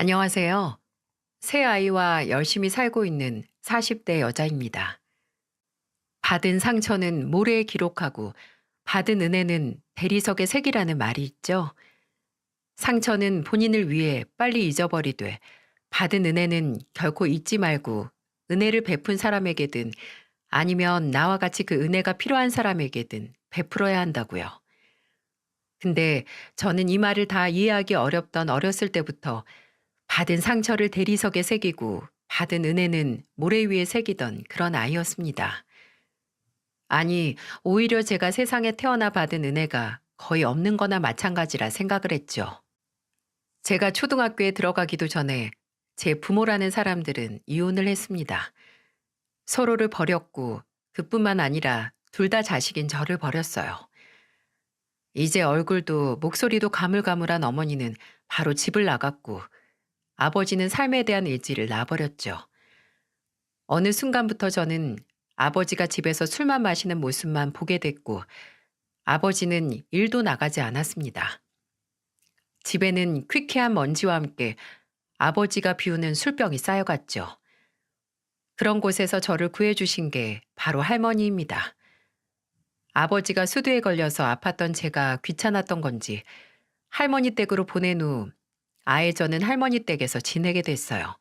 안녕하세요. 새 아이와 열심히 살고 있는 40대 여자입니다. 받은 상처는 모래에 기록하고 받은 은혜는 대리석에 새기라는 말이 있죠. 상처는 본인을 위해 빨리 잊어버리되 받은 은혜는 결코 잊지 말고 은혜를 베푼 사람에게든 아니면 나와 같이 그 은혜가 필요한 사람에게든 베풀어야 한다고요. 근데 저는 이 말을 다 이해하기 어렵던 어렸을 때부터 받은 상처를 대리석에 새기고 받은 은혜는 모래 위에 새기던 그런 아이였습니다. 아니, 오히려 제가 세상에 태어나 받은 은혜가 거의 없는 거나 마찬가지라 생각을 했죠. 제가 초등학교에 들어가기도 전에 제 부모라는 사람들은 이혼을 했습니다. 서로를 버렸고 그뿐만 아니라 둘 다 자식인 저를 버렸어요. 이제 얼굴도 목소리도 가물가물한 어머니는 바로 집을 나갔고 아버지는 삶에 대한 의지를 놔버렸죠. 어느 순간부터 저는 아버지가 집에서 술만 마시는 모습만 보게 됐고 아버지는 일도 나가지 않았습니다. 집에는 퀴퀴한 먼지와 함께 아버지가 비우는 술병이 쌓여갔죠. 그런 곳에서 저를 구해주신 게 바로 할머니입니다. 아버지가 수두에 걸려서 아팠던 제가 귀찮았던 건지 할머니 댁으로 보낸 후 아예 저는 할머니 댁에서 지내게 됐어요.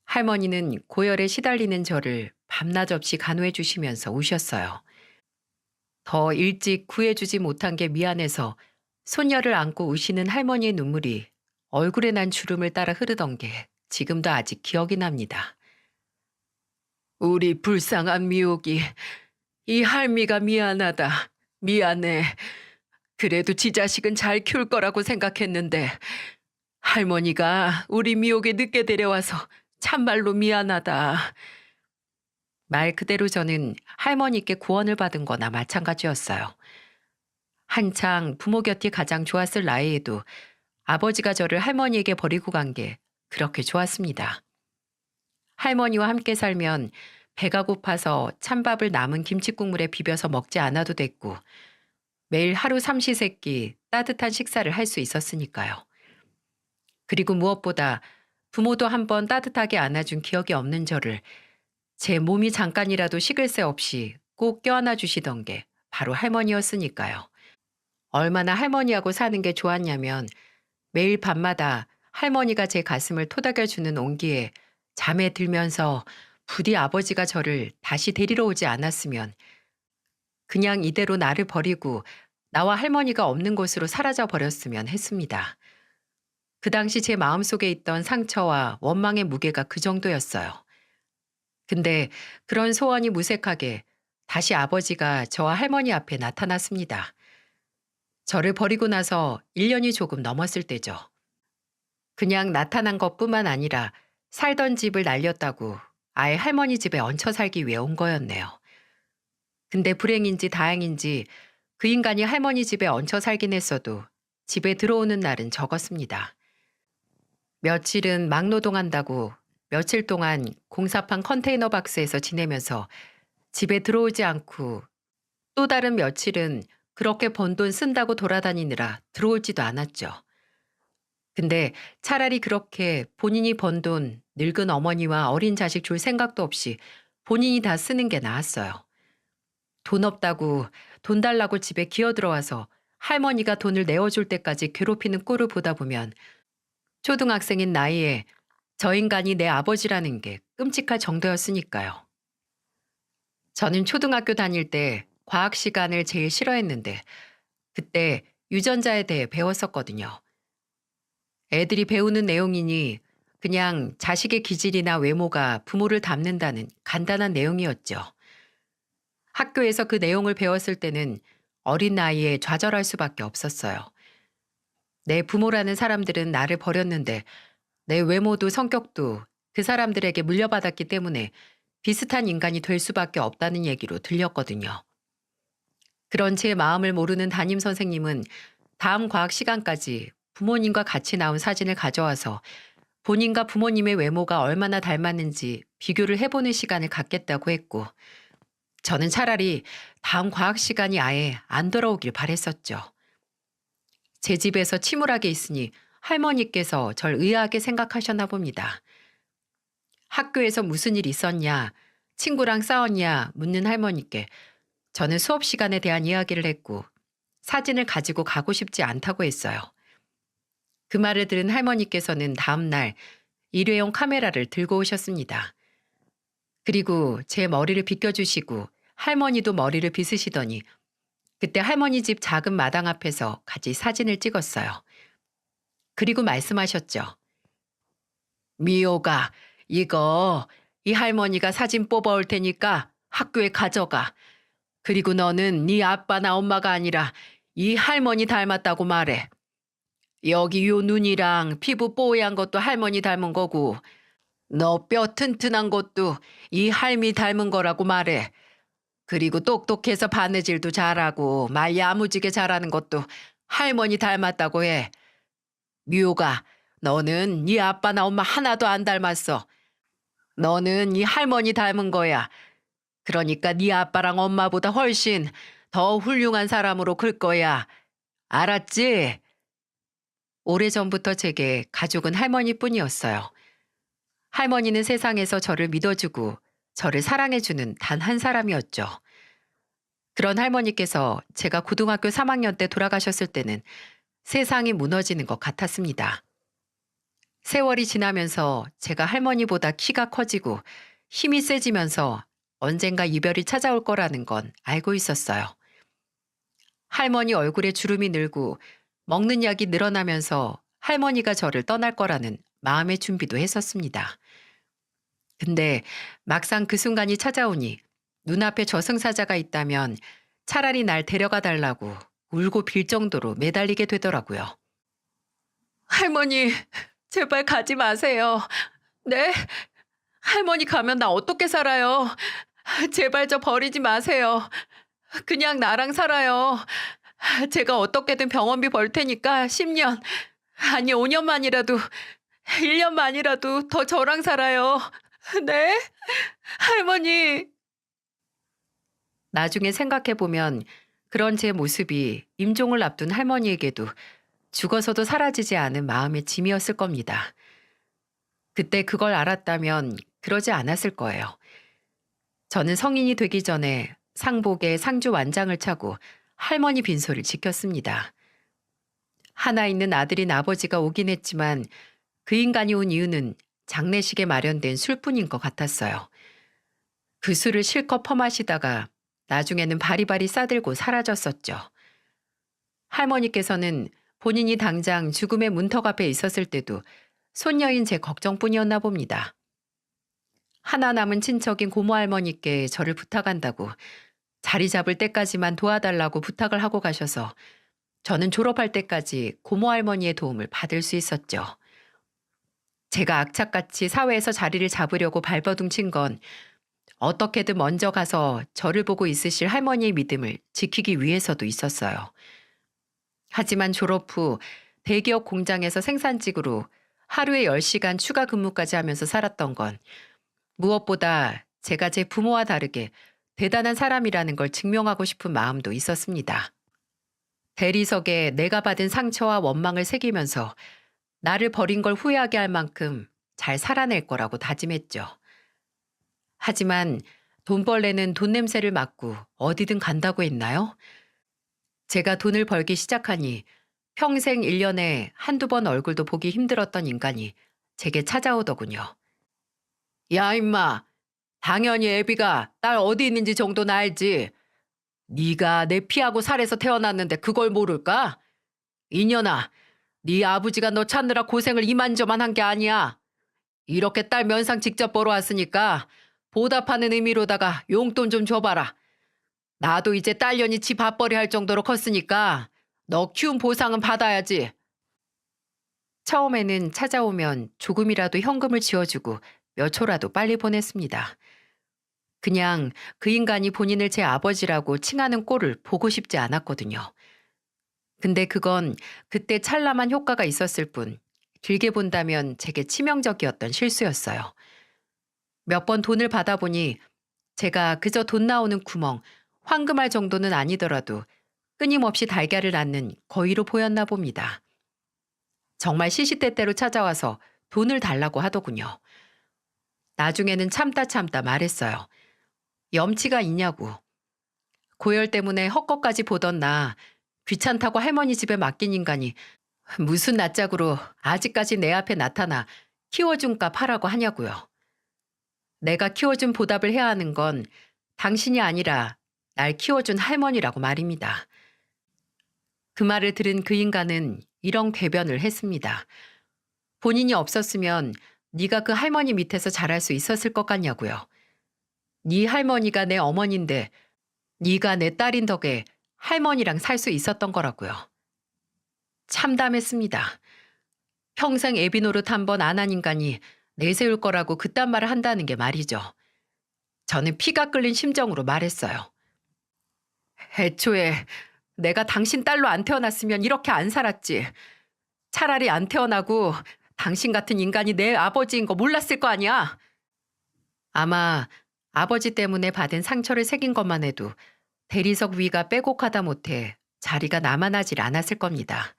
할머니는 고열에 시달리는 저를 밤낮 없이 간호해 주시면서 우셨어요. 더 일찍 구해주지 못한 게 미안해서 손녀를 안고 우시는 할머니의 눈물이 얼굴에 난 주름을 따라 흐르던 게 지금도 아직 기억이 납니다. 우리 불쌍한 미옥이 이 할미가 미안하다. 미안해. 그래도 지 자식은 잘 키울 거라고 생각했는데 할머니가 우리 미옥에 늦게 데려와서 참말로 미안하다. 말 그대로 저는 할머니께 구원을 받은 거나 마찬가지였어요. 한창 부모 곁이 가장 좋았을 나이에도 아버지가 저를 할머니에게 버리고 간 게 그렇게 좋았습니다. 할머니와 함께 살면 배가 고파서 찬밥을 남은 김치국물에 비벼서 먹지 않아도 됐고 매일 하루 삼시세끼 따뜻한 식사를 할 수 있었으니까요. 그리고 무엇보다 부모도 한번 따뜻하게 안아준 기억이 없는 저를 제 몸이 잠깐이라도 식을 새 없이 꼭 껴안아 주시던 게 바로 할머니였으니까요. 얼마나 할머니하고 사는 게 좋았냐면 매일 밤마다 할머니가 제 가슴을 토닥여주는 온기에 잠에 들면서 부디 아버지가 저를 다시 데리러 오지 않았으면 그냥 이대로 나를 버리고 나와 할머니가 없는 곳으로 사라져 버렸으면 했습니다. 그 당시 제 마음속에 있던 상처와 원망의 무게가 그 정도였어요. 근데 그런 소원이 무색하게 다시 아버지가 저와 할머니 앞에 나타났습니다. 저를 버리고 나서 1년이 조금 넘었을 때죠. 그냥 나타난 것뿐만 아니라 살던 집을 날렸다고 아예 할머니 집에 얹혀 살기 위해 온 거였네요. 근데 불행인지 다행인지 그 인간이 할머니 집에 얹혀 살긴 했어도 집에 들어오는 날은 적었습니다. 며칠은 막노동한다고 며칠 동안 공사판 컨테이너 박스에서 지내면서 집에 들어오지 않고 또 다른 며칠은 그렇게 번 돈 쓴다고 돌아다니느라 들어오지도 않았죠. 근데 차라리 그렇게 본인이 번 돈 늙은 어머니와 어린 자식 줄 생각도 없이 본인이 다 쓰는 게 나았어요. 돈 없다고 돈 달라고 집에 기어들어와서 할머니가 돈을 내어줄 때까지 괴롭히는 꼴을 보다 보면 초등학생인 나이에 저 인간이 내 아버지라는 게 끔찍할 정도였으니까요. 저는 초등학교 다닐 때 과학 시간을 제일 싫어했는데 그때 유전자에 대해 배웠었거든요. 애들이 배우는 내용이니 그냥 자식의 기질이나 외모가 부모를 닮는다는 간단한 내용이었죠. 학교에서 그 내용을 배웠을 때는 어린 나이에 좌절할 수밖에 없었어요. 내 부모라는 사람들은 나를 버렸는데 내 외모도 성격도 그 사람들에게 물려받았기 때문에 비슷한 인간이 될 수밖에 없다는 얘기로 들렸거든요. 그런 제 마음을 모르는 담임 선생님은 다음 과학 시간까지 부모님과 같이 나온 사진을 가져와서 본인과 부모님의 외모가 얼마나 닮았는지 비교를 해보는 시간을 갖겠다고 했고 저는 차라리 다음 과학 시간이 아예 안 돌아오길 바랬었죠. 제 집에서 침울하게 있으니 할머니께서 절 의아하게 생각하셨나 봅니다. 학교에서 무슨 일 있었냐, 친구랑 싸웠냐 묻는 할머니께 저는 수업 시간에 대한 이야기를 했고 사진을 가지고 가고 싶지 않다고 했어요. 그 말을 들은 할머니께서는 다음 날 일회용 카메라를 들고 오셨습니다. 그리고 제 머리를 빗겨주시고 할머니도 머리를 빗으시더니 그때 할머니 집 작은 마당 앞에서 같이 사진을 찍었어요. 그리고 말씀하셨죠. 미호가 이거 이 할머니가 사진 뽑아올 테니까 학교에 가져가. 그리고 너는 네 아빠나 엄마가 아니라 이 할머니 닮았다고 말해. 여기 요 눈이랑 피부 뽀얀 것도 할머니 닮은 거고 너 뼈 튼튼한 것도 이 할미 닮은 거라고 말해. 그리고 똑똑해서 바느질도 잘하고 말 야무지게 잘하는 것도 할머니 닮았다고 해. 미호가 너는 네 아빠나 엄마 하나도 안 닮았어. 너는 이 할머니 닮은 거야. 그러니까 네 아빠랑 엄마보다 훨씬 더 훌륭한 사람으로 클 거야. 알았지? 오래전부터 제게 가족은 할머니뿐이었어요. 할머니는 세상에서 저를 믿어주고 저를 사랑해주는 단 한 사람이었죠. 그런 할머니께서 제가 고등학교 3학년 때 돌아가셨을 때는 세상이 무너지는 것 같았습니다. 세월이 지나면서 제가 할머니보다 키가 커지고 힘이 세지면서 언젠가 이별이 찾아올 거라는 건 알고 있었어요. 할머니 얼굴에 주름이 늘고 먹는 약이 늘어나면서 할머니가 저를 떠날 거라는 마음의 준비도 했었습니다. 근데 막상 그 순간이 찾아오니 눈앞에 저승사자가 있다면 차라리 날 데려가 달라고 울고 빌 정도로 매달리게 되더라고요. 할머니, 제발 가지 마세요. 네? 할머니 가면 나 어떻게 살아요? 제발 저 버리지 마세요. 그냥 나랑 살아요. 제가 어떻게든 병원비 벌 테니까 10년, 아니 5년만이라도, 1년만이라도 더 저랑 살아요. 네? 할머니. 나중에 생각해보면 그런 제 모습이 임종을 앞둔 할머니에게도 죽어서도 사라지지 않은 마음의 짐이었을 겁니다. 그때 그걸 알았다면 그러지 않았을 거예요. 저는 성인이 되기 전에 상복에 상주 완장을 차고 할머니 빈소를 지켰습니다. 하나 있는 아들인 아버지가 오긴 했지만 그 인간이 온 이유는 장례식에 마련된 술뿐인 것 같았어요. 그 술을 실컷 퍼마시다가 나중에는 바리바리 싸들고 사라졌었죠. 할머니께서는 본인이 당장 죽음의 문턱 앞에 있었을 때도 손녀인 제 걱정뿐이었나 봅니다. 하나 남은 친척인 고모 할머니께 저를 부탁한다고 자리 잡을 때까지만 도와달라고 부탁을 하고 가셔서 저는 졸업할 때까지 고모 할머니의 도움을 받을 수 있었죠. 제가 악착같이 사회에서 자리를 잡으려고 발버둥 친 건 어떻게든 먼저 가서 저를 보고 있으실 할머니의 믿음을 지키기 위해서도 있었어요. 하지만 졸업 후 대기업 공장에서 생산직으로 하루에 10시간 추가 근무까지 하면서 살았던 건 무엇보다 제가 제 부모와 다르게 대단한 사람이라는 걸 증명하고 싶은 마음도 있었습니다. 대리석에 내가 받은 상처와 원망을 새기면서 나를 버린 걸 후회하게 할 만큼 잘 살아낼 거라고 다짐했죠. 하지만 돈벌레는 돈 냄새를 맡고 어디든 간다고 했나요? 제가 돈을 벌기 시작하니 평생 1년에 한두 번 얼굴도 보기 힘들었던 인간이 제게 찾아오더군요. 야 임마, 당연히 애비가 딸 어디 있는지 정도는 알지. 네가 내 피하고 살에서 태어났는데 그걸 모를까? 이년아, 네 아버지가 너 찾느라 고생을 이만저만 한 게 아니야. 이렇게 딸 면상 직접 보러 왔으니까 보답하는 의미로다가 용돈 좀 줘봐라. 나도 이제 딸년이 집 밥벌이 할 정도로 컸으니까 너 키운 보상은 받아야지. 처음에는 찾아오면 조금이라도 현금을 지어주고 몇 초라도 빨리 보냈습니다. 그냥 그 인간이 본인을 제 아버지라고 칭하는 꼴을 보고 싶지 않았거든요. 근데 그건 그때 찬란한 효과가 있었을 뿐 길게 본다면 제게 치명적이었던 실수였어요. 몇 번 돈을 받아보니 제가 그저 돈 나오는 구멍, 황금알 정도는 아니더라도 끊임없이 달걀을 낳는 거위로 보였나 봅니다. 정말 시시때때로 찾아와서 돈을 달라고 하더군요. 나중에는 참다 참다 말했어요. 염치가 있냐고. 고열 때문에 헛것까지 보던 나 귀찮다고 할머니 집에 맡긴 인간이 무슨 낯짝으로 아직까지 내 앞에 나타나 키워준 값 하라고 하냐고요. 내가 키워준 보답을 해야 하는 건 당신이 아니라 날 키워준 할머니라고 말입니다. 그 말을 들은 그 인간은 이런 궤변을 했습니다. 본인이 없었으면 네가 그 할머니 밑에서 자랄 수 있었을 것 같냐고요. 네 할머니가 내 어머니인데 네가 내 딸인 덕에 할머니랑 살 수 있었던 거라고요. 참담했습니다. 평생 애비 노릇 한 번 안 한 인간이 내세울 거라고 그딴 말을 한다는 게 말이죠. 저는 피가 끓는 심정으로 말했어요. 애초에 내가 당신 딸로 안 태어났으면 이렇게 안 살았지. 차라리 안 태어나고 당신 같은 인간이 내 아버지인 거 몰랐을 거 아니야. 아마 아버지 때문에 받은 상처를 새긴 것만 해도 대리석 위가 빼곡하다 못해 자리가 남아나질 않았을 겁니다.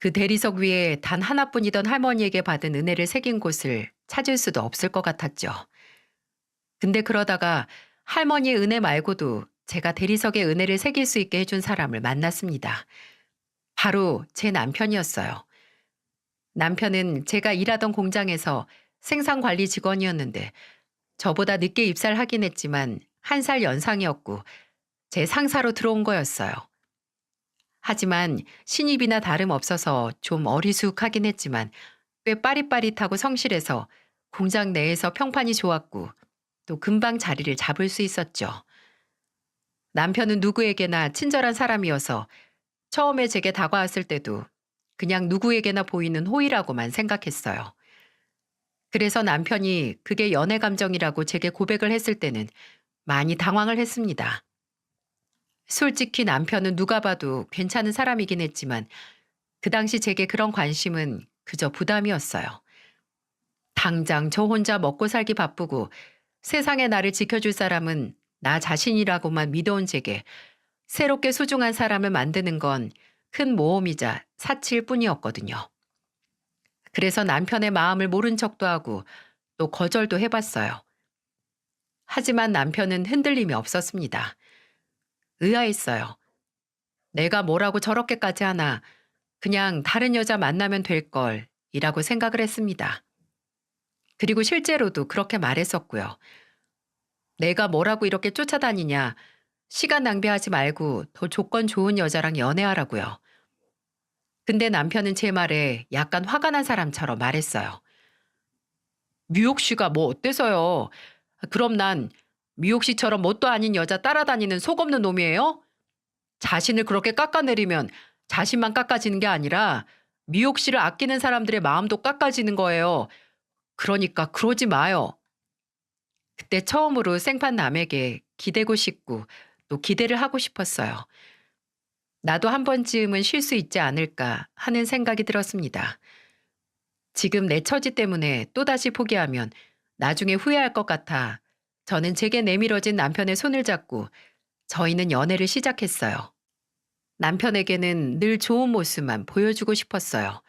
그 대리석 위에 단 하나뿐이던 할머니에게 받은 은혜를 새긴 곳을 찾을 수도 없을 것 같았죠. 근데 그러다가 할머니의 은혜 말고도 제가 대리석의 은혜를 새길 수 있게 해준 사람을 만났습니다. 바로 제 남편이었어요. 남편은 제가 일하던 공장에서 생산관리 직원이었는데 저보다 늦게 입사를 하긴 했지만 1살 연상이었고 제 상사로 들어온 거였어요. 하지만 신입이나 다름없어서 좀 어리숙하긴 했지만 꽤 빠릿빠릿하고 성실해서 공장 내에서 평판이 좋았고 또 금방 자리를 잡을 수 있었죠. 남편은 누구에게나 친절한 사람이어서 처음에 제게 다가왔을 때도 그냥 누구에게나 보이는 호의라고만 생각했어요. 그래서 남편이 그게 연애 감정이라고 제게 고백을 했을 때는 많이 당황을 했습니다. 솔직히 남편은 누가 봐도 괜찮은 사람이긴 했지만 그 당시 제게 그런 관심은 그저 부담이었어요. 당장 저 혼자 먹고 살기 바쁘고 세상에 나를 지켜줄 사람은 나 자신이라고만 믿어온 제게 새롭게 소중한 사람을 만드는 건 큰 모험이자 사치일 뿐이었거든요. 그래서 남편의 마음을 모른 척도 하고 또 거절도 해봤어요. 하지만 남편은 흔들림이 없었습니다. 의아했어요. 내가 뭐라고 저렇게까지 하나 그냥 다른 여자 만나면 될 걸이라고 생각을 했습니다. 그리고 실제로도 그렇게 말했었고요. 내가 뭐라고 이렇게 쫓아다니냐. 시간 낭비하지 말고 더 조건 좋은 여자랑 연애하라고요. 근데 남편은 제 말에 약간 화가 난 사람처럼 말했어요. 미옥 씨가 뭐 어때서요? 그럼 난 미옥 씨처럼 뭣도 아닌 여자 따라다니는 속 없는 놈이에요? 자신을 그렇게 깎아내리면 자신만 깎아지는 게 아니라 미옥 씨를 아끼는 사람들의 마음도 깎아지는 거예요. 그러니까 그러지 마요. 그때 처음으로 생판 남에게 기대고 싶고 또 기대를 하고 싶었어요. 나도 한 번쯤은 쉴 수 있지 않을까 하는 생각이 들었습니다. 지금 내 처지 때문에 또다시 포기하면 나중에 후회할 것 같아 저는 제게 내밀어진 남편의 손을 잡고 저희는 연애를 시작했어요. 남편에게는 늘 좋은 모습만 보여주고 싶었어요.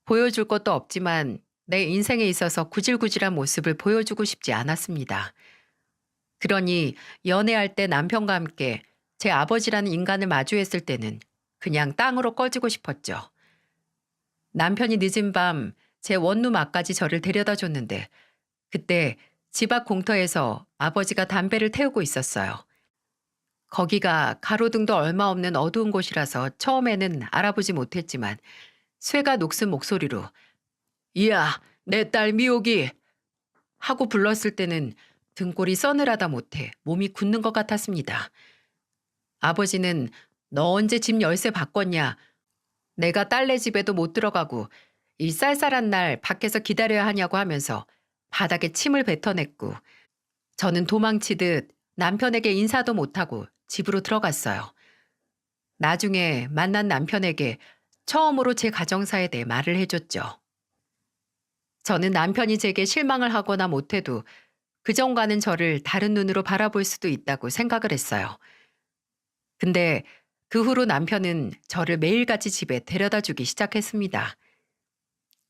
보여줄 것도 없지만 내 인생에 있어서 구질구질한 모습을 보여주고 싶지 않았습니다. 그러니 연애할 때 남편과 함께 제 아버지라는 인간을 마주했을 때는 그냥 땅으로 꺼지고 싶었죠. 남편이 늦은 밤 제 원룸 앞까지 저를 데려다 줬는데 그때 집 앞 공터에서 아버지가 담배를 태우고 있었어요. 거기가 가로등도 얼마 없는 어두운 곳이라서 처음에는 알아보지 못했지만 쇠가 녹슨 목소리로 이야 내 딸 미옥이 하고 불렀을 때는 등골이 서늘하다 못해 몸이 굳는 것 같았습니다. 아버지는 너 언제 집 열쇠 바꿨냐? 내가 딸네 집에도 못 들어가고 이 쌀쌀한 날 밖에서 기다려야 하냐고 하면서 바닥에 침을 뱉어냈고 저는 도망치듯 남편에게 인사도 못하고 집으로 들어갔어요. 나중에 만난 남편에게 처음으로 제 가정사에 대해 말을 해줬죠. 저는 남편이 제게 실망을 하거나 못해도 그전과는 저를 다른 눈으로 바라볼 수도 있다고 생각을 했어요. 근데 그 후로 남편은 저를 매일같이 집에 데려다 주기 시작했습니다.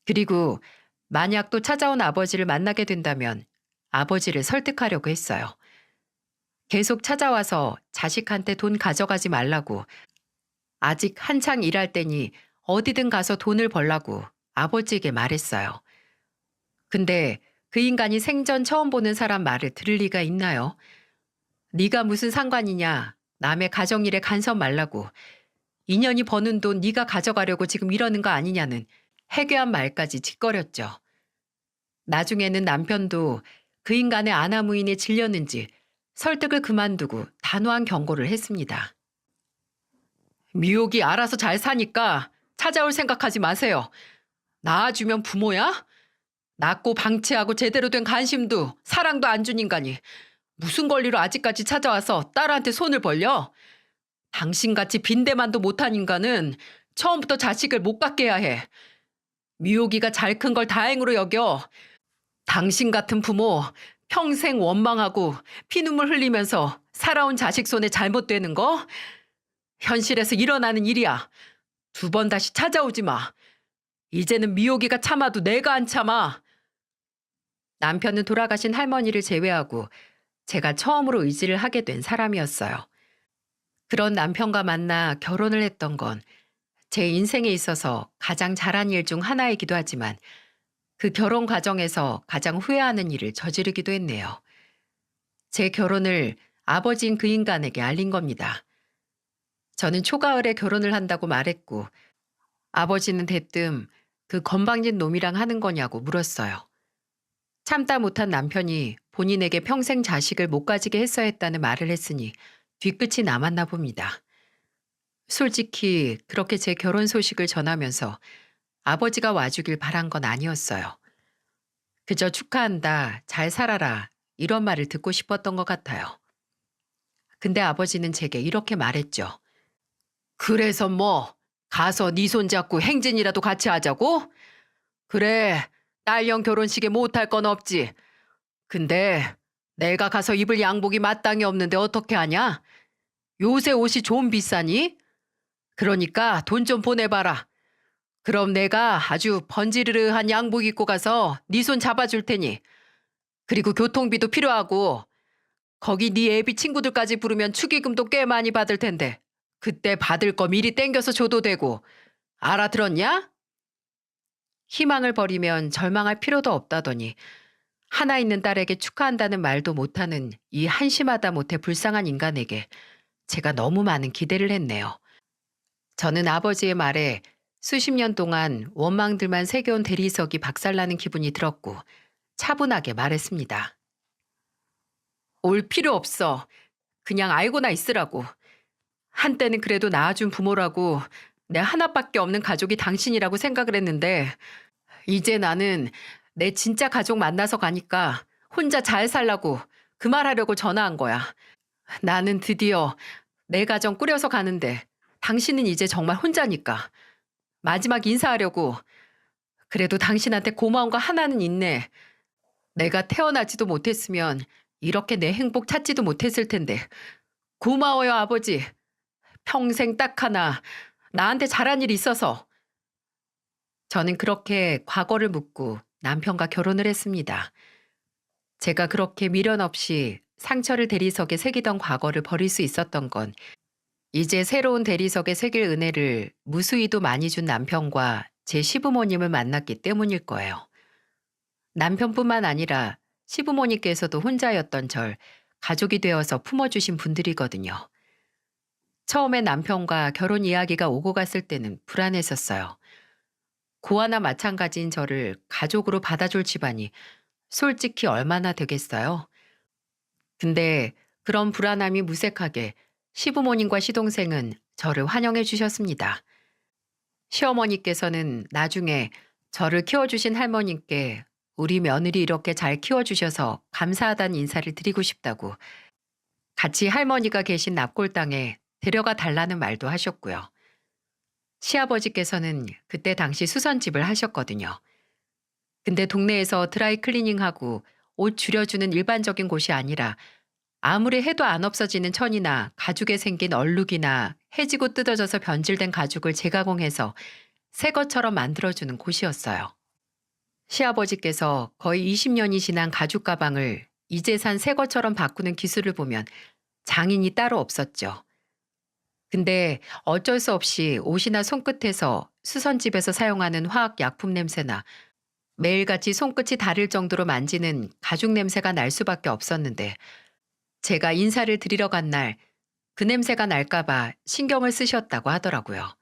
그리고 만약 또 찾아온 아버지를 만나게 된다면 아버지를 설득하려고 했어요. 계속 찾아와서 자식한테 돈 가져가지 말라고, 아직 한창 일할 때니 어디든 가서 돈을 벌라고 아버지에게 말했어요. 근데 그 인간이 생전 처음 보는 사람 말을 들을 리가 있나요? 네가 무슨 상관이냐, 남의 가정일에 간섭 말라고, 인연이 버는 돈 네가 가져가려고 지금 이러는 거 아니냐는 해괴한 말까지 짓거렸죠. 나중에는 남편도 그 인간의 아나무인에 질렸는지 설득을 그만두고 단호한 경고를 했습니다. 미옥이 알아서 잘 사니까 찾아올 생각하지 마세요. 낳아주면 부모야? 낳고 방치하고 제대로 된 관심도 사랑도 안 준 인간이 무슨 권리로 아직까지 찾아와서 딸한테 손을 벌려? 당신같이 빈대만도 못한 인간은 처음부터 자식을 못 갖게 해야 해. 미옥이가 잘 큰 걸 다행으로 여겨. 당신 같은 부모 평생 원망하고 피눈물 흘리면서 살아온 자식 손에 잘못되는 거? 현실에서 일어나는 일이야. 두 번 다시 찾아오지 마. 이제는 미옥이가 참아도 내가 안 참아. 남편은 돌아가신 할머니를 제외하고 제가 처음으로 의지를 하게 된 사람이었어요. 그런 남편과 만나 결혼을 했던 건 제 인생에 있어서 가장 잘한 일 중 하나이기도 하지만 그 결혼 과정에서 가장 후회하는 일을 저지르기도 했네요. 제 결혼을 아버지인 그 인간에게 알린 겁니다. 저는 초가을에 결혼을 한다고 말했고 아버지는 대뜸 그 건방진 놈이랑 하는 거냐고 물었어요. 참다 못한 남편이 본인에게 평생 자식을 못 가지게 했어야 했다는 말을 했으니 뒤끝이 남았나 봅니다. 솔직히 그렇게 제 결혼 소식을 전하면서 아버지가 와주길 바란 건 아니었어요. 그저 축하한다, 잘 살아라 이런 말을 듣고 싶었던 것 같아요. 근데 아버지는 제게 이렇게 말했죠. 그래서 뭐 가서 네 손잡고 행진이라도 같이 하자고? 그래, 딸년 결혼식에 못할 건 없지. 근데 내가 가서 입을 양복이 마땅히 없는데 어떻게 하냐? 요새 옷이 좀 비싸니? 그러니까 돈 좀 보내봐라. 그럼 내가 아주 번지르르한 양복 입고 가서 네 손 잡아줄 테니. 그리고 교통비도 필요하고 거기 네 애비 친구들까지 부르면 축의금도 꽤 많이 받을 텐데 그때 받을 거 미리 땡겨서 줘도 되고. 알아들었냐? 희망을 버리면 절망할 필요도 없다더니 하나 있는 딸에게 축하한다는 말도 못하는 이 한심하다 못해 불쌍한 인간에게 제가 너무 많은 기대를 했네요. 저는 아버지의 말에 수십 년 동안 원망들만 새겨온 대리석이 박살나는 기분이 들었고 차분하게 말했습니다. 올 필요 없어. 그냥 알고나 있으라고. 한때는 그래도 낳아준 부모라고 내 하나밖에 없는 가족이 당신이라고 생각을 했는데 이제 나는 내 진짜 가족 만나서 가니까 혼자 잘 살라고 그 말하려고 전화한 거야. 나는 드디어 내 가정 꾸려서 가는데 당신은 이제 정말 혼자니까. 마지막 인사하려고. 그래도 당신한테 고마운 거 하나는 있네. 내가 태어나지도 못했으면 이렇게 내 행복 찾지도 못했을 텐데. 고마워요, 아버지. 평생 딱 하나 나한테 잘한 일이 있어서. 저는 그렇게 과거를 묻고 남편과 결혼을 했습니다. 제가 그렇게 미련 없이 상처를 대리석에 새기던 과거를 버릴 수 있었던 건 이제 새로운 대리석에 새길 은혜를 무수히도 많이 준 남편과 제 시부모님을 만났기 때문일 거예요. 남편뿐만 아니라 시부모님께서도 혼자였던 절 가족이 되어서 품어주신 분들이거든요. 처음에 남편과 결혼 이야기가 오고 갔을 때는 불안했었어요. 고아나 마찬가지인 저를 가족으로 받아줄 집안이 솔직히 얼마나 되겠어요? 근데 그런 불안함이 무색하게 시부모님과 시동생은 저를 환영해 주셨습니다. 시어머니께서는 나중에 저를 키워주신 할머님께 우리 며느리 이렇게 잘 키워주셔서 감사하다는 인사를 드리고 싶다고 같이 할머니가 계신 납골당에 데려가 달라는 말도 하셨고요. 시아버지께서는 그때 당시 수선집을 하셨거든요. 근데 동네에서 드라이 클리닝하고 옷 줄여주는 일반적인 곳이 아니라 아무리 해도 안 없어지는 천이나 가죽에 생긴 얼룩이나 해지고 뜯어져서 변질된 가죽을 재가공해서 새 것처럼 만들어주는 곳이었어요. 시아버지께서 거의 20년이 지난 가죽 가방을 이제 산 새 것처럼 바꾸는 기술을 보면 장인이 따로 없었죠. 근데 어쩔 수 없이 옷이나 손끝에서 수선집에서 사용하는 화학 약품 냄새나 매일같이 손끝이 다를 정도로 만지는 가죽 냄새가 날 수밖에 없었는데 제가 인사를 드리러 간 날 그 냄새가 날까봐 신경을 쓰셨다고 하더라고요.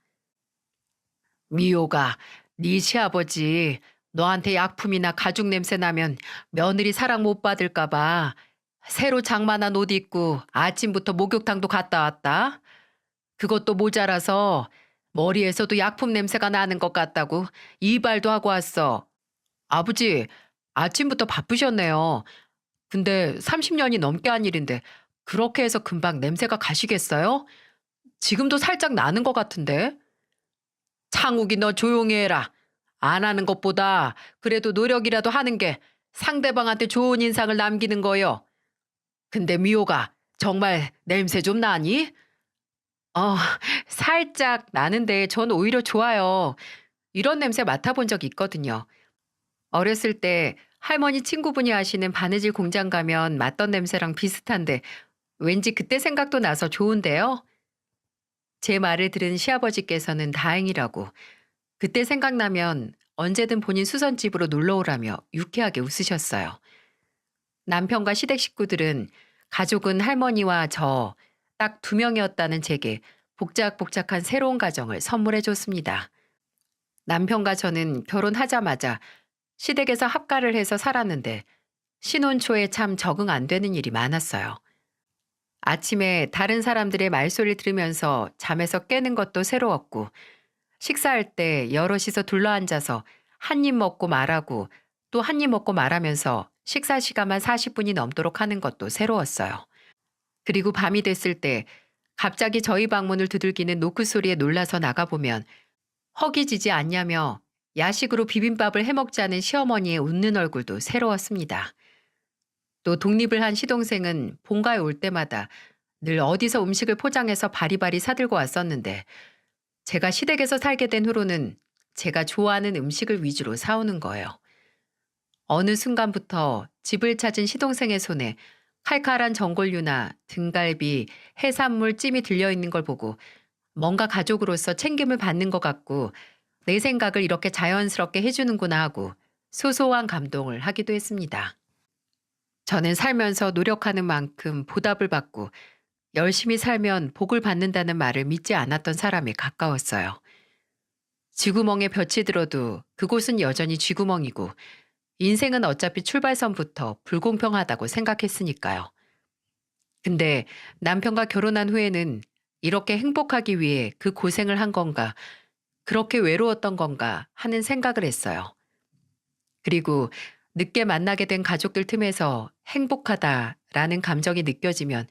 미호가 네 시아버지 너한테 약품이나 가죽 냄새 나면 며느리 사랑 못 받을까봐 새로 장만한 옷 입고 아침부터 목욕탕도 갔다 왔다. 그것도 모자라서 머리에서도 약품 냄새가 나는 것 같다고 이발도 하고 왔어. 아버지, 아침부터 바쁘셨네요. 근데 30년이 넘게 한 일인데 그렇게 해서 금방 냄새가 가시겠어요? 지금도 살짝 나는 것 같은데. 창욱이 너 조용히 해라. 안 하는 것보다 그래도 노력이라도 하는 게 상대방한테 좋은 인상을 남기는 거요. 근데 미호가 정말 냄새 좀 나니? 어, 살짝 나는데 전 오히려 좋아요. 이런 냄새 맡아본 적 있거든요. 어렸을 때 할머니 친구분이 하시는 바느질 공장 가면 맡던 냄새랑 비슷한데 왠지 그때 생각도 나서 좋은데요. 제 말을 들은 시아버지께서는 다행이라고 그때 생각나면 언제든 본인 수선집으로 놀러 오라며 유쾌하게 웃으셨어요. 남편과 시댁 식구들은 가족은 할머니와 저 딱 두 명이었다는 제게 복작복작한 새로운 가정을 선물해 줬습니다. 남편과 저는 결혼하자마자 시댁에서 합가를 해서 살았는데 신혼 초에 참 적응 안 되는 일이 많았어요. 아침에 다른 사람들의 말소리를 들으면서 잠에서 깨는 것도 새로웠고 식사할 때 여럿이서 둘러앉아서 한 입 먹고 말하고 또 한 입 먹고 말하면서 식사 시간만 40분이 넘도록 하는 것도 새로웠어요. 그리고 밤이 됐을 때 갑자기 저희 방문을 두들기는 노크 소리에 놀라서 나가보면 허기지지 않냐며 야식으로 비빔밥을 해먹자는 시어머니의 웃는 얼굴도 새로웠습니다. 또 독립을 한 시동생은 본가에 올 때마다 늘 어디서 음식을 포장해서 바리바리 사들고 왔었는데 제가 시댁에서 살게 된 후로는 제가 좋아하는 음식을 위주로 사오는 거예요. 어느 순간부터 집을 찾은 시동생의 손에 칼칼한 전골류나 등갈비, 해산물 찜이 들려있는 걸 보고 뭔가 가족으로서 챙김을 받는 것 같고 내 생각을 이렇게 자연스럽게 해주는구나 하고 소소한 감동을 하기도 했습니다. 저는 살면서 노력하는 만큼 보답을 받고 열심히 살면 복을 받는다는 말을 믿지 않았던 사람에 가까웠어요. 쥐구멍에 볕이 들어도 그곳은 여전히 쥐구멍이고 인생은 어차피 출발선부터 불공평하다고 생각했으니까요. 근데 남편과 결혼한 후에는 이렇게 행복하기 위해 그 고생을 한 건가, 그렇게 외로웠던 건가 하는 생각을 했어요. 그리고 늦게 만나게 된 가족들 틈에서 행복하다라는 감정이 느껴지면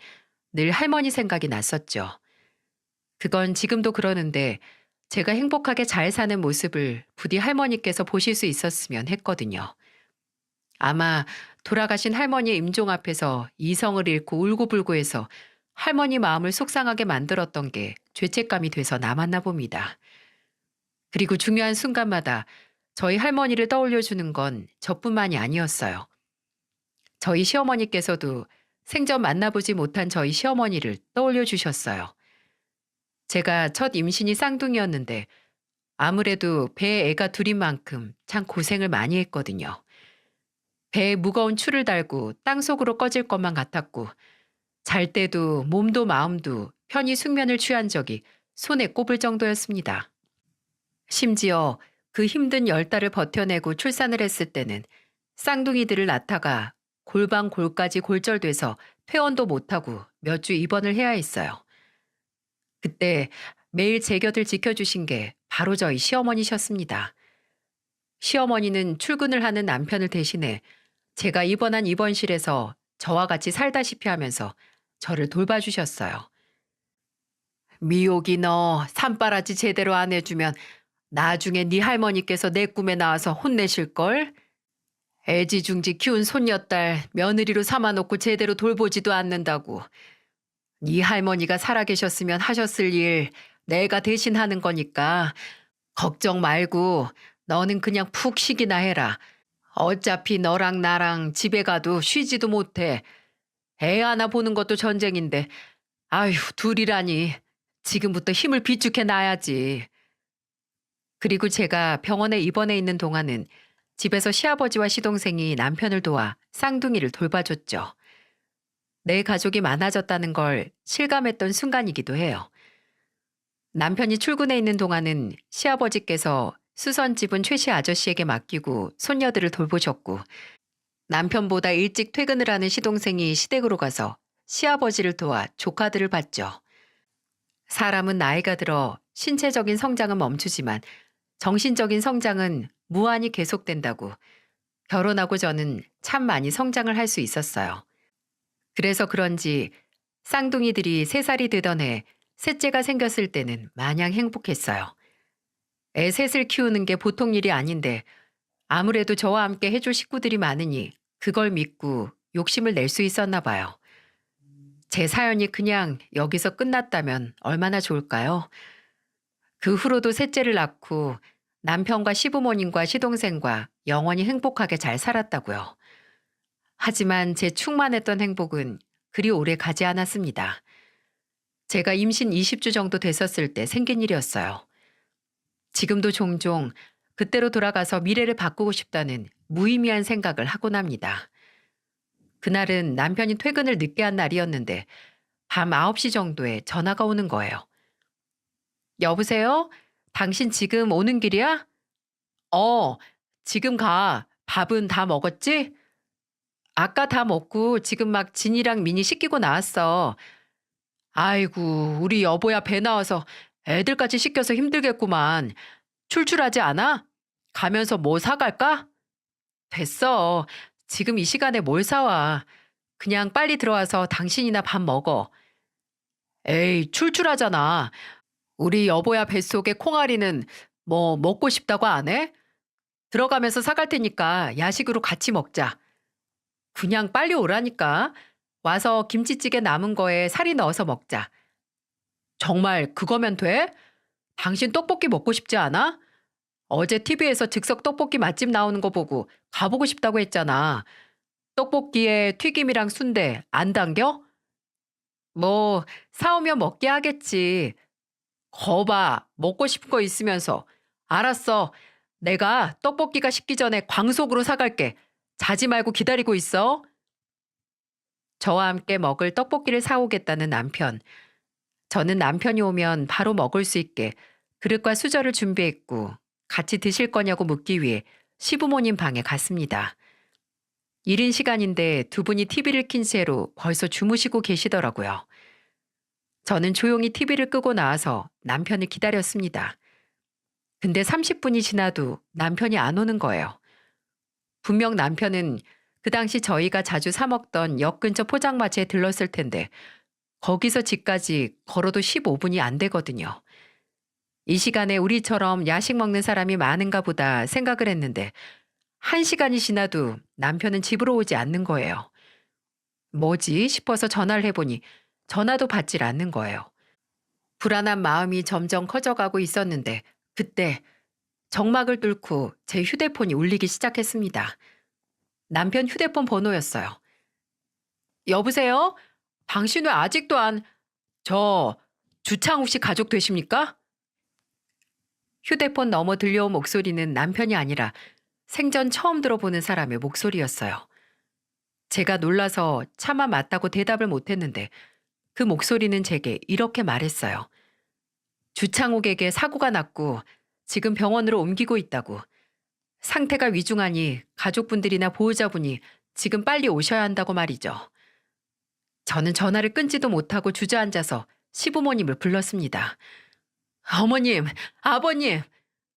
늘 할머니 생각이 났었죠. 그건 지금도 그러는데 제가 행복하게 잘 사는 모습을 부디 할머니께서 보실 수 있었으면 했거든요. 아마 돌아가신 할머니의 임종 앞에서 이성을 잃고 울고불고 해서 할머니 마음을 속상하게 만들었던 게 죄책감이 돼서 남았나 봅니다. 그리고 중요한 순간마다 저희 할머니를 떠올려주는 건 저뿐만이 아니었어요. 저희 시어머니께서도 생전 만나보지 못한 저희 시어머니를 떠올려 주셨어요. 제가 첫 임신이 쌍둥이였는데 아무래도 배에 애가 둘인 만큼 참 고생을 많이 했거든요. 배에 무거운 추를 달고 땅속으로 꺼질 것만 같았고 잘 때도 몸도 마음도 편히 숙면을 취한 적이 손에 꼽을 정도였습니다. 심지어 그 힘든 10달을 버텨내고 출산을 했을 때는 쌍둥이들을 낳다가 골반 골까지 골절돼서 퇴원도 못하고 몇 주 입원을 해야 했어요. 그때 매일 제 곁을 지켜주신 게 바로 저희 시어머니셨습니다. 시어머니는 출근을 하는 남편을 대신해 제가 입원한 입원실에서 저와 같이 살다시피 하면서 저를 돌봐주셨어요. 미옥이 너 산바라지 제대로 안 해주면 나중에 네 할머니께서 내 꿈에 나와서 혼내실걸? 애지중지 키운 손녀딸 며느리로 삼아놓고 제대로 돌보지도 않는다고. 네 할머니가 살아계셨으면 하셨을 일 내가 대신 하는 거니까 걱정 말고 너는 그냥 푹 쉬기나 해라. 어차피 너랑 나랑 집에 가도 쉬지도 못해. 애 하나 보는 것도 전쟁인데 아휴 둘이라니. 지금부터 힘을 비축해 놔야지. 그리고 제가 병원에 입원해 있는 동안은 집에서 시아버지와 시동생이 남편을 도와 쌍둥이를 돌봐줬죠. 내 가족이 많아졌다는 걸 실감했던 순간이기도 해요. 남편이 출근해 있는 동안은 시아버지께서 수선집은 최씨 아저씨에게 맡기고 손녀들을 돌보셨고, 남편보다 일찍 퇴근을 하는 시동생이 시댁으로 가서 시아버지를 도와 조카들을 봤죠. 사람은 나이가 들어 신체적인 성장은 멈추지만 정신적인 성장은 무한히 계속된다고. 결혼하고 저는 참 많이 성장을 할 수 있었어요. 그래서 그런지 쌍둥이들이 3살이 되던 해 셋째가 생겼을 때는 마냥 행복했어요. 애 셋을 키우는 게 보통 일이 아닌데 아무래도 저와 함께 해줄 식구들이 많으니 그걸 믿고 욕심을 낼 수 있었나 봐요. 제 사연이 그냥 여기서 끝났다면 얼마나 좋을까요? 그 후로도 셋째를 낳고 남편과 시부모님과 시동생과 영원히 행복하게 잘 살았다고요. 하지만 제 충만했던 행복은 그리 오래 가지 않았습니다. 제가 임신 20주 정도 됐었을 때 생긴 일이었어요. 지금도 종종 그때로 돌아가서 미래를 바꾸고 싶다는 무의미한 생각을 하곤 합니다. 그날은 남편이 퇴근을 늦게 한 날이었는데 밤 9시 정도에 전화가 오는 거예요. 여보세요? 당신 지금 오는 길이야? 어, 지금 가. 밥은 다 먹었지? 아까 다 먹고 지금 막 진이랑 민이 씻기고 나왔어. 아이고, 우리 여보야 배 나와서 애들까지 씻겨서 힘들겠구만. 출출하지 않아? 가면서 뭐 사갈까? 됐어. 지금 이 시간에 뭘 사와. 그냥 빨리 들어와서 당신이나 밥 먹어. 에이, 출출하잖아. 우리 여보야 뱃속에 콩알이는 뭐 먹고 싶다고 안 해? 들어가면서 사갈 테니까 야식으로 같이 먹자. 그냥 빨리 오라니까. 와서 김치찌개 남은 거에 살이 넣어서 먹자. 정말 그거면 돼? 당신 떡볶이 먹고 싶지 않아? 어제 TV에서 즉석 떡볶이 맛집 나오는 거 보고 가보고 싶다고 했잖아. 떡볶이에 튀김이랑 순대 안 당겨? 뭐 사오면 먹게 하겠지. 거봐, 먹고 싶은 거 있으면서. 알았어. 내가 떡볶이가 식기 전에 광속으로 사갈게. 자지 말고 기다리고 있어. 저와 함께 먹을 떡볶이를 사오겠다는 남편. 저는 남편이 오면 바로 먹을 수 있게 그릇과 수저를 준비했고 같이 드실 거냐고 묻기 위해 시부모님 방에 갔습니다. 이른 시간인데 두 분이 TV를 킨 채로 벌써 주무시고 계시더라고요. 저는 조용히 TV를 끄고 나와서 남편을 기다렸습니다. 근데 30분이 지나도 남편이 안 오는 거예요. 분명 남편은 그 당시 저희가 자주 사 먹던 역 근처 포장마차에 들렀을 텐데 거기서 집까지 걸어도 15분이 안 되거든요. 이 시간에 우리처럼 야식 먹는 사람이 많은가 보다 생각을 했는데 1시간이 지나도 남편은 집으로 오지 않는 거예요. 뭐지 싶어서 전화를 해보니 전화도 받질 않는 거예요. 불안한 마음이 점점 커져가고 있었는데 그때 정막을 뚫고 제 휴대폰이 울리기 시작했습니다. 남편 휴대폰 번호였어요. 여보세요? 당신 왜 아직도 저 주창욱 씨 가족 되십니까? 휴대폰 너머 들려온 목소리는 남편이 아니라 생전 처음 들어보는 사람의 목소리였어요. 제가 놀라서 차마 맞다고 대답을 못했는데 그 목소리는 제게 이렇게 말했어요. 주창욱에게 사고가 났고 지금 병원으로 옮기고 있다고. 상태가 위중하니 가족분들이나 보호자분이 지금 빨리 오셔야 한다고 말이죠. 저는 전화를 끊지도 못하고 주저앉아서 시부모님을 불렀습니다. 어머님, 아버님!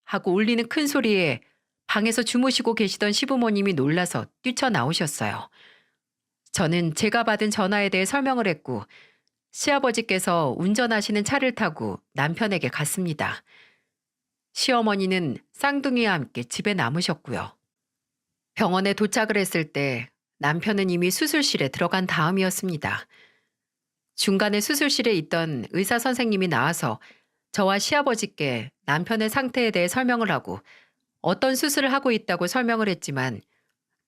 하고 울리는 큰 소리에 방에서 주무시고 계시던 시부모님이 놀라서 뛰쳐나오셨어요. 저는 제가 받은 전화에 대해 설명을 했고 시아버지께서 운전하시는 차를 타고 남편에게 갔습니다. 시어머니는 쌍둥이와 함께 집에 남으셨고요. 병원에 도착을 했을 때 남편은 이미 수술실에 들어간 다음이었습니다. 중간에 수술실에 있던 의사 선생님이 나와서 저와 시아버지께 남편의 상태에 대해 설명을 하고 어떤 수술을 하고 있다고 설명을 했지만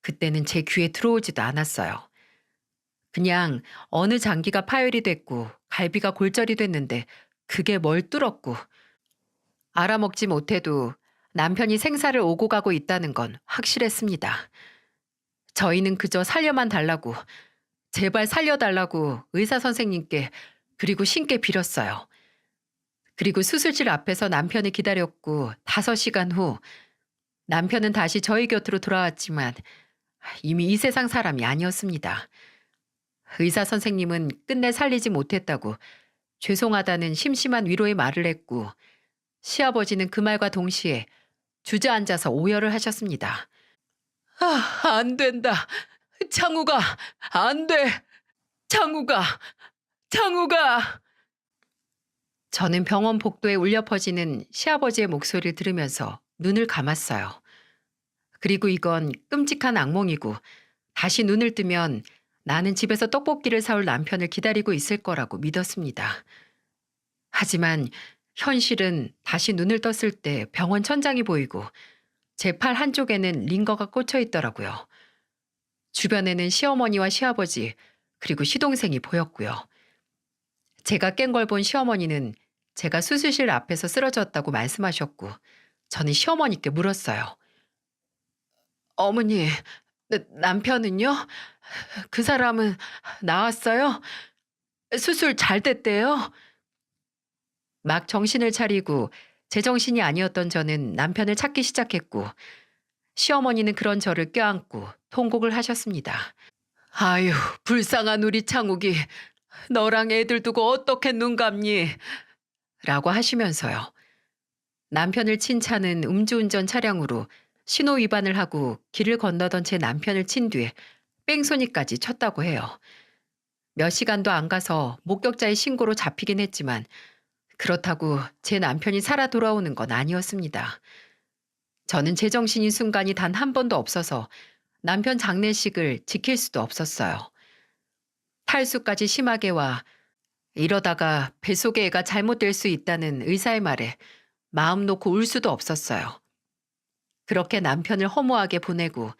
그때는 제 귀에 들어오지도 않았어요. 그냥 어느 장기가 파열이 됐고 갈비가 골절이 됐는데 그게 뭘 뚫었고 알아먹지 못해도 남편이 생사를 오고 가고 있다는 건 확실했습니다. 저희는 그저 살려만 달라고, 제발 살려달라고 의사 선생님께 그리고 신께 빌었어요. 그리고 수술실 앞에서 남편이 기다렸고 5시간 후 남편은 다시 저희 곁으로 돌아왔지만 이미 이 세상 사람이 아니었습니다. 의사 선생님은 끝내 살리지 못했다고 죄송하다는 심심한 위로의 말을 했고 시아버지는 그 말과 동시에 주저앉아서 오열을 하셨습니다. 아, 안 된다. 창우가, 안 돼. 창우가, 창우가. 저는 병원 복도에 울려 퍼지는 시아버지의 목소리를 들으면서 눈을 감았어요. 그리고 이건 끔찍한 악몽이고 다시 눈을 뜨면 나는 집에서 떡볶이를 사올 남편을 기다리고 있을 거라고 믿었습니다. 하지만 현실은 다시 눈을 떴을 때 병원 천장이 보이고 제 팔 한쪽에는 링거가 꽂혀 있더라고요. 주변에는 시어머니와 시아버지 그리고 시동생이 보였고요. 제가 깬 걸 본 시어머니는 제가 수술실 앞에서 쓰러졌다고 말씀하셨고 저는 시어머니께 물었어요. 어머니, 남편은요? 그 사람은 나왔어요? 수술 잘 됐대요? 막 정신을 차리고 제정신이 아니었던 저는 남편을 찾기 시작했고 시어머니는 그런 저를 껴안고 통곡을 하셨습니다. 아유, 불쌍한 우리 창욱이 너랑 애들 두고 어떻게 눈 감니? 라고 하시면서요. 남편을 친 차는 음주운전 차량으로 신호 위반을 하고 길을 건너던 제 남편을 친 뒤에 뺑소니까지 쳤다고 해요. 몇 시간도 안 가서 목격자의 신고로 잡히긴 했지만 그렇다고 제 남편이 살아 돌아오는 건 아니었습니다. 저는 제정신인 순간이 단 한 번도 없어서 남편 장례식을 지킬 수도 없었어요. 탈수까지 심하게 와 이러다가 뱃속의 애가 잘못될 수 있다는 의사의 말에 마음 놓고 울 수도 없었어요. 그렇게 남편을 허무하게 보내고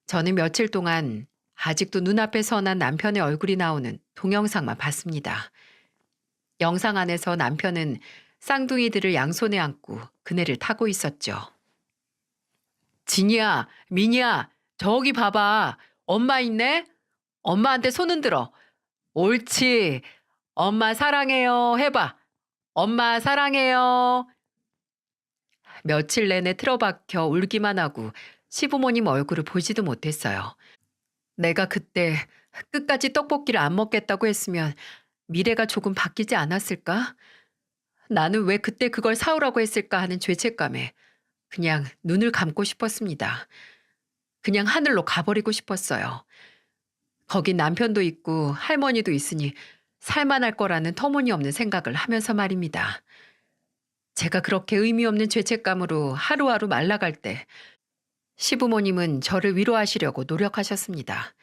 저는 며칠 동안 아직도 눈앞에 선한 남편의 얼굴이 나오는 동영상만 봤습니다. 영상 안에서 남편은 쌍둥이들을 양손에 안고 그네를 타고 있었죠. 진이야, 민이야, 저기 봐봐. 엄마 있네? 엄마한테 손 흔들어. 옳지. 엄마 사랑해요. 해봐. 엄마 사랑해요. 며칠 내내 틀어박혀 울기만 하고 시부모님 얼굴을 보지도 못했어요. 내가 그때 끝까지 떡볶이를 안 먹겠다고 했으면 미래가 조금 바뀌지 않았을까? 나는 왜 그때 그걸 사오라고 했을까 하는 죄책감에 그냥 눈을 감고 싶었습니다. 그냥 하늘로 가버리고 싶었어요. 거기 남편도 있고 할머니도 있으니 살만할 거라는 터무니없는 생각을 하면서 말입니다. 제가 그렇게 의미 없는 죄책감으로 하루하루 말라갈 때 시부모님은 저를 위로하시려고 노력하셨습니다.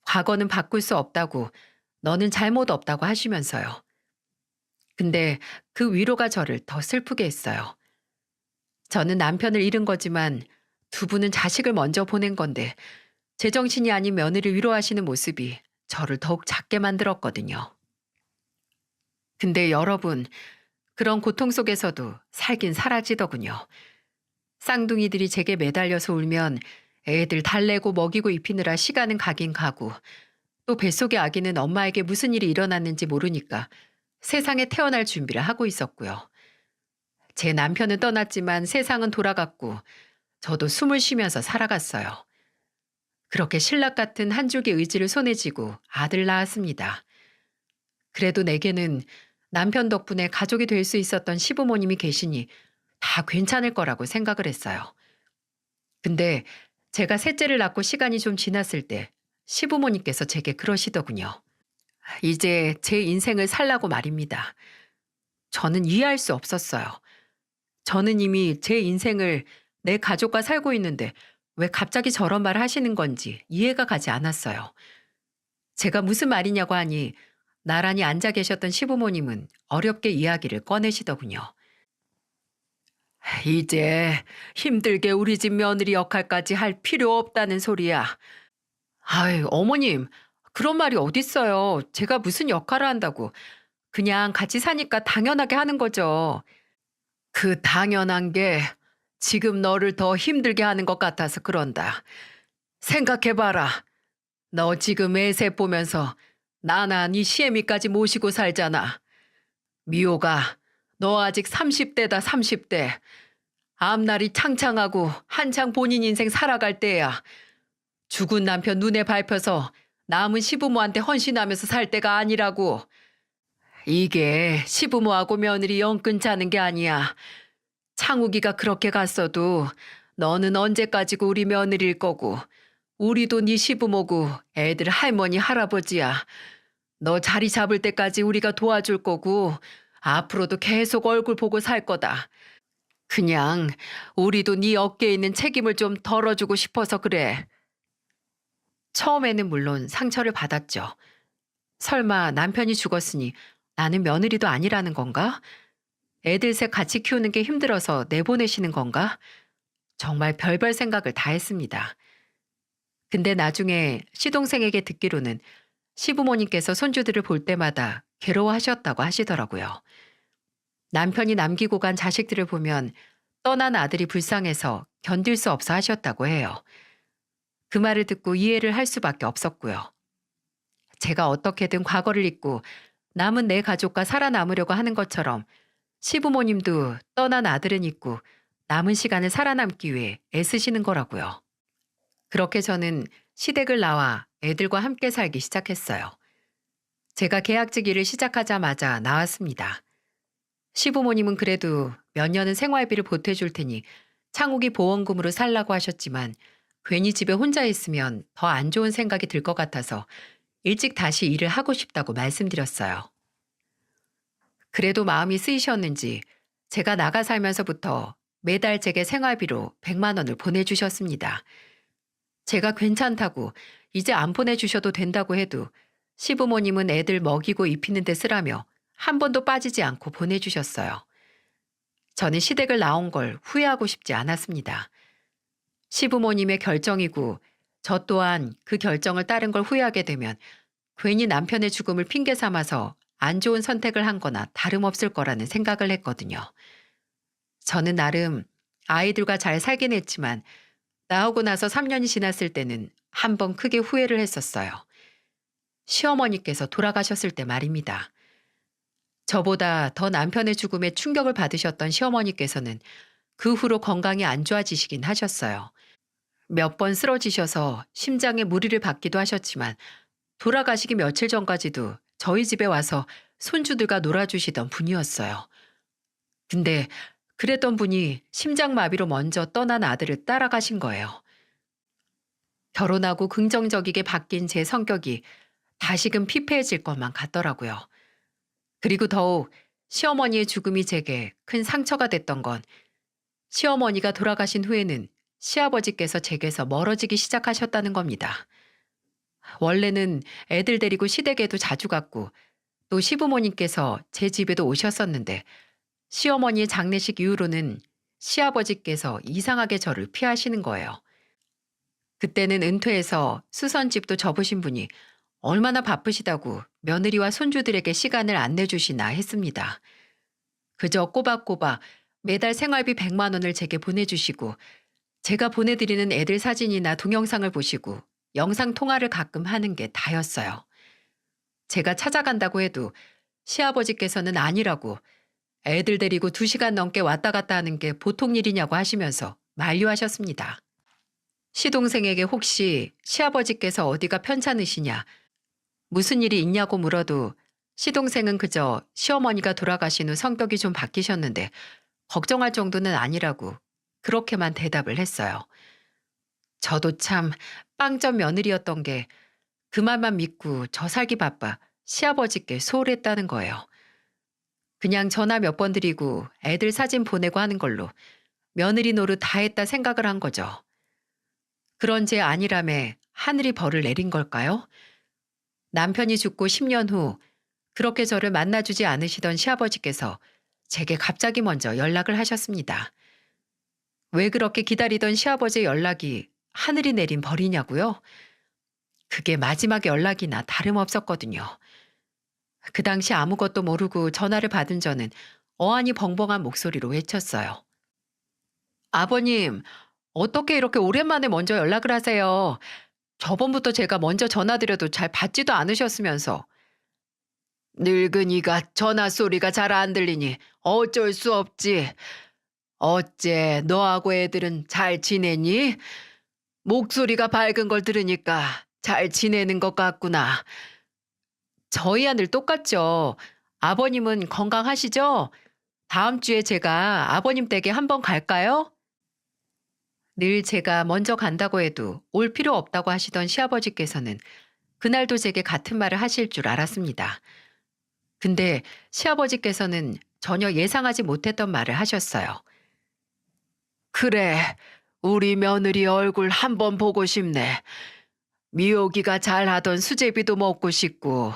과거는 바꿀 수 없다고, 너는 잘못 없다고 하시면서요. 근데 그 위로가 저를 더 슬프게 했어요. 저는 남편을 잃은 거지만 두 분은 자식을 먼저 보낸 건데 제정신이 아닌 며느리를 위로하시는 모습이 저를 더욱 작게 만들었거든요. 근데 여러분, 그런 고통 속에서도 살긴 사라지더군요. 쌍둥이들이 제게 매달려서 울면 애들 달래고 먹이고 입히느라 시간은 가긴 가고 또 뱃속의 아기는 엄마에게 무슨 일이 일어났는지 모르니까 세상에 태어날 준비를 하고 있었고요. 제 남편은 떠났지만 세상은 돌아갔고 저도 숨을 쉬면서 살아갔어요. 그렇게 신락 같은 한 줄기 의지를 손에 쥐고 아들 낳았습니다. 그래도 내게는 남편 덕분에 가족이 될 수 있었던 시부모님이 계시니 다 괜찮을 거라고 생각을 했어요. 근데 제가 셋째를 낳고 시간이 좀 지났을 때 시부모님께서 제게 그러시더군요. 이제 제 인생을 살라고 말입니다. 저는 이해할 수 없었어요. 저는 이미 제 인생을 내 가족과 살고 있는데 왜 갑자기 저런 말 하시는 건지 이해가 가지 않았어요. 제가 무슨 말이냐고 하니 나란히 앉아 계셨던 시부모님은 어렵게 이야기를 꺼내시더군요. 이제 힘들게 우리 집 며느리 역할까지 할 필요 없다는 소리야. 아이, 어머님, 그런 말이 어딨어요. 제가 무슨 역할을 한다고. 그냥 같이 사니까 당연하게 하는 거죠. 그 당연한 게 지금 너를 더 힘들게 하는 것 같아서 그런다. 생각해봐라. 너 지금 애새 보면서 나나 네 시애미까지 모시고 살잖아. 미호가 너 아직 30대다 30대. 앞날이 창창하고 한창 본인 인생 살아갈 때야. 죽은 남편 눈에 밟혀서 남은 시부모한테 헌신하면서 살 때가 아니라고. 이게 시부모하고 며느리 영 끊자는 게 아니야. 창욱이가 그렇게 갔어도 너는 언제까지고 우리 며느리일 거고 우리도 네 시부모고 애들 할머니 할아버지야. 너 자리 잡을 때까지 우리가 도와줄 거고 앞으로도 계속 얼굴 보고 살 거다. 그냥 우리도 네 어깨에 있는 책임을 좀 덜어주고 싶어서 그래. 처음에는 물론 상처를 받았죠. 설마 남편이 죽었으니 나는 며느리도 아니라는 건가? 애들 셋 같이 키우는 게 힘들어서 내보내시는 건가? 정말 별별 생각을 다 했습니다. 근데 나중에 시동생에게 듣기로는 시부모님께서 손주들을 볼 때마다 괴로워하셨다고 하시더라고요. 남편이 남기고 간 자식들을 보면 떠난 아들이 불쌍해서 견딜 수 없어 하셨다고 해요. 그 말을 듣고 이해를 할 수밖에 없었고요. 제가 어떻게든 과거를 잊고 남은 내 가족과 살아남으려고 하는 것처럼 시부모님도 떠난 아들은 잊고 남은 시간을 살아남기 위해 애쓰시는 거라고요. 그렇게 저는 시댁을 나와 애들과 함께 살기 시작했어요. 제가 계약직 일을 시작하자마자 나왔습니다. 시부모님은 그래도 몇 년은 생활비를 보태줄 테니 창욱이 보험금으로 살라고 하셨지만 괜히 집에 혼자 있으면 더 안 좋은 생각이 들 것 같아서 일찍 다시 일을 하고 싶다고 말씀드렸어요. 그래도 마음이 쓰이셨는지 제가 나가 살면서부터 매달 제게 생활비로 100만 원을 보내주셨습니다. 제가 괜찮다고 이제 안 보내주셔도 된다고 해도 시부모님은 애들 먹이고 입히는 데 쓰라며 한 번도 빠지지 않고 보내주셨어요. 저는 시댁을 나온 걸 후회하고 싶지 않았습니다. 시부모님의 결정이고 저 또한 그 결정을 따른 걸 후회하게 되면 괜히 남편의 죽음을 핑계 삼아서 안 좋은 선택을 한 거나 다름없을 거라는 생각을 했거든요. 저는 나름 아이들과 잘 살긴 했지만 나오고 나서 3년이 지났을 때는 한 번 크게 후회를 했었어요. 시어머니께서 돌아가셨을 때 말입니다. 저보다 더 남편의 죽음에 충격을 받으셨던 시어머니께서는 그 후로 건강이 안 좋아지시긴 하셨어요. 몇 번 쓰러지셔서 심장에 무리를 받기도 하셨지만 돌아가시기 며칠 전까지도 저희 집에 와서 손주들과 놀아주시던 분이었어요. 근데 그랬던 분이 심장마비로 먼저 떠난 아들을 따라가신 거예요. 결혼하고 긍정적이게 바뀐 제 성격이 다시금 피폐해질 것만 같더라고요. 그리고 더욱 시어머니의 죽음이 제게 큰 상처가 됐던 건 시어머니가 돌아가신 후에는 시아버지께서 제게서 멀어지기 시작하셨다는 겁니다. 원래는 애들 데리고 시댁에도 자주 갔고 또 시부모님께서 제 집에도 오셨었는데 시어머니의 장례식 이후로는 시아버지께서 이상하게 저를 피하시는 거예요. 그때는 은퇴해서 수선집도 접으신 분이 얼마나 바쁘시다고 며느리와 손주들에게 시간을 안 내주시나 했습니다. 그저 꼬박꼬박 매달 생활비 100만 원을 제게 보내주시고 제가 보내드리는 애들 사진이나 동영상을 보시고 영상 통화를 가끔 하는 게 다였어요. 제가 찾아간다고 해도 시아버지께서는 아니라고 애들 데리고 2시간 넘게 왔다 갔다 하는 게 보통 일이냐고 하시면서 만류하셨습니다. 시동생에게 혹시 시아버지께서 어디가 편찮으시냐, 무슨 일이 있냐고 물어도 시동생은 그저 시어머니가 돌아가신 후 성격이 좀 바뀌셨는데 걱정할 정도는 아니라고 그렇게만 대답을 했어요. 저도 참 빵점 며느리였던 게 그 말만 믿고 저 살기 바빠 시아버지께 소홀했다는 거예요. 그냥 전화 몇 번 드리고 애들 사진 보내고 하는 걸로 며느리 노릇 다 했다 생각을 한 거죠. 그런 제 아니라매 하늘이 벌을 내린 걸까요? 남편이 죽고 10년 후 그렇게 저를 만나주지 않으시던 시아버지께서 제게 갑자기 먼저 연락을 하셨습니다. 왜 그렇게 기다리던 시아버지의 연락이 하늘이 내린 벌이냐고요? 그게 마지막 연락이나 다름없었거든요. 그 당시 아무것도 모르고 전화를 받은 저는 어안이 벙벙한 목소리로 외쳤어요. 아버님, 어떻게 이렇게 오랜만에 먼저 연락을 하세요? 저번부터 제가 먼저 전화드려도 잘 받지도 않으셨으면서. 늙은이가 전화 소리가 잘 안 들리니 어쩔 수 없지. 어째 너하고 애들은 잘 지내니? 목소리가 밝은 걸 들으니까 잘 지내는 것 같구나. 저희야 늘 똑같죠. 아버님은 건강하시죠? 다음 주에 제가 아버님 댁에 한번 갈까요? 늘 제가 먼저 간다고 해도 올 필요 없다고 하시던 시아버지께서는 그날도 제게 같은 말을 하실 줄 알았습니다. 근데 시아버지께서는 전혀 예상하지 못했던 말을 하셨어요. 그래, 우리 며느리 얼굴 한번 보고 싶네. 미호기가 잘하던 수제비도 먹고 싶고,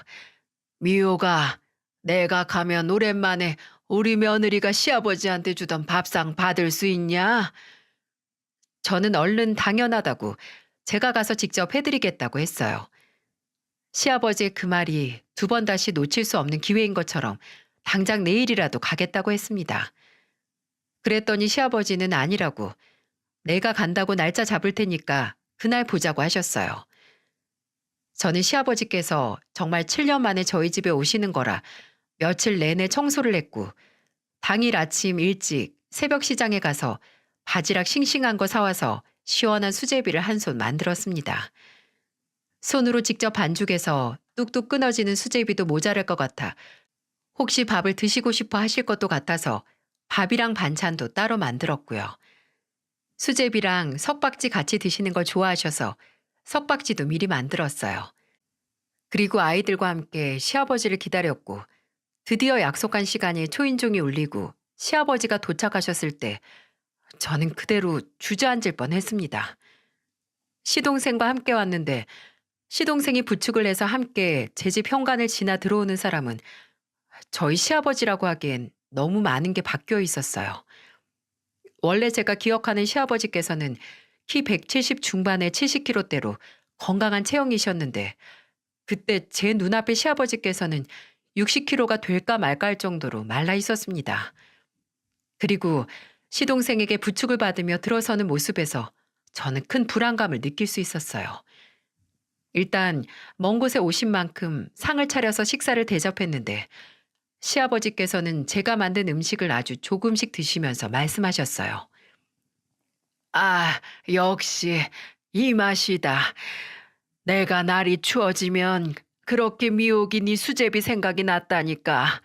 미호가 내가 가면 오랜만에 우리 며느리가 시아버지한테 주던 밥상 받을 수 있냐? 저는 얼른 당연하다고 제가 가서 직접 해드리겠다고 했어요. 시아버지의 그 말이 두 번 다시 놓칠 수 없는 기회인 것처럼 당장 내일이라도 가겠다고 했습니다. 그랬더니 시아버지는 아니라고 내가 간다고 날짜 잡을 테니까 그날 보자고 하셨어요. 저는 시아버지께서 정말 7년 만에 저희 집에 오시는 거라 며칠 내내 청소를 했고 당일 아침 일찍 새벽 시장에 가서 바지락 싱싱한 거 사와서 시원한 수제비를 한 손 만들었습니다. 손으로 직접 반죽해서 뚝뚝 끊어지는 수제비도 모자랄 것 같아 혹시 밥을 드시고 싶어 하실 것도 같아서 밥이랑 반찬도 따로 만들었고요. 수제비랑 석박지 같이 드시는 걸 좋아하셔서 석박지도 미리 만들었어요. 그리고 아이들과 함께 시아버지를 기다렸고 드디어 약속한 시간에 초인종이 울리고 시아버지가 도착하셨을 때 저는 그대로 주저앉을 뻔했습니다. 시동생과 함께 왔는데 시동생이 부축을 해서 함께 제 집 현관을 지나 들어오는 사람은 저희 시아버지라고 하기엔 너무 많은 게 바뀌어 있었어요. 원래 제가 기억하는 시아버지께서는 키 170 중반의 70kg대로 건강한 체형이셨는데 그때 제 눈앞에 시아버지께서는 60kg가 될까 말까 할 정도로 말라 있었습니다. 그리고 시동생에게 부축을 받으며 들어서는 모습에서 저는 큰 불안감을 느낄 수 있었어요. 일단 먼 곳에 오신 만큼 상을 차려서 식사를 대접했는데 시아버지께서는 제가 만든 음식을 아주 조금씩 드시면서 말씀하셨어요. 아, 역시 이 맛이다. 내가 날이 추워지면 그렇게 미혹이 네 수제비 생각이 났다니까.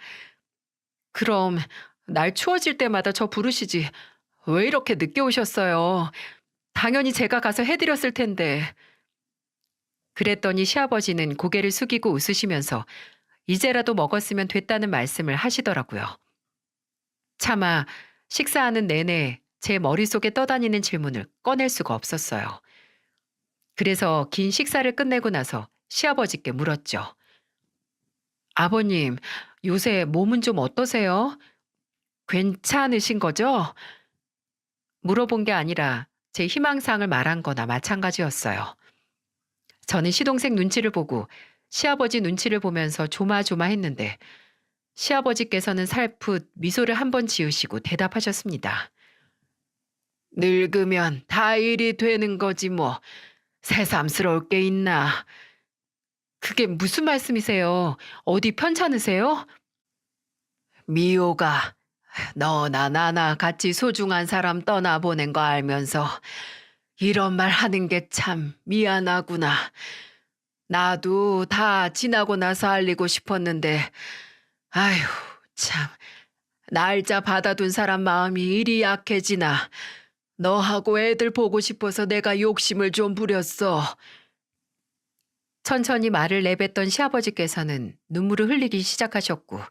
그럼 날 추워질 때마다 저 부르시지. 왜 이렇게 늦게 오셨어요? 당연히 제가 가서 해드렸을 텐데. 그랬더니 시아버지는 고개를 숙이고 웃으시면서 이제라도 먹었으면 됐다는 말씀을 하시더라고요. 차마 식사하는 내내 제 머릿속에 떠다니는 질문을 꺼낼 수가 없었어요. 그래서 긴 식사를 끝내고 나서 시아버지께 물었죠. 아버님, 요새 몸은 좀 어떠세요? 괜찮으신 거죠? 물어본 게 아니라 제 희망사항을 말한 거나 마찬가지였어요. 저는 시동생 눈치를 보고 시아버지 눈치를 보면서 조마조마했는데 시아버지께서는 살풋 미소를 한 번 지으시고 대답하셨습니다. 늙으면 다 일이 되는 거지 뭐. 새삼스러울 게 있나. 그게 무슨 말씀이세요? 어디 편찮으세요? 미호가 너나 나나 같이 소중한 사람 떠나보낸 거 알면서 이런 말 하는 게 참 미안하구나. 나도 다 지나고 나서 알리고 싶었는데, 아휴, 참. 날짜 받아둔 사람 마음이 이리 약해지나. 너하고 애들 보고 싶어서 내가 욕심을 좀 부렸어. 천천히 말을 내뱉던 시아버지께서는 눈물을 흘리기 시작하셨고,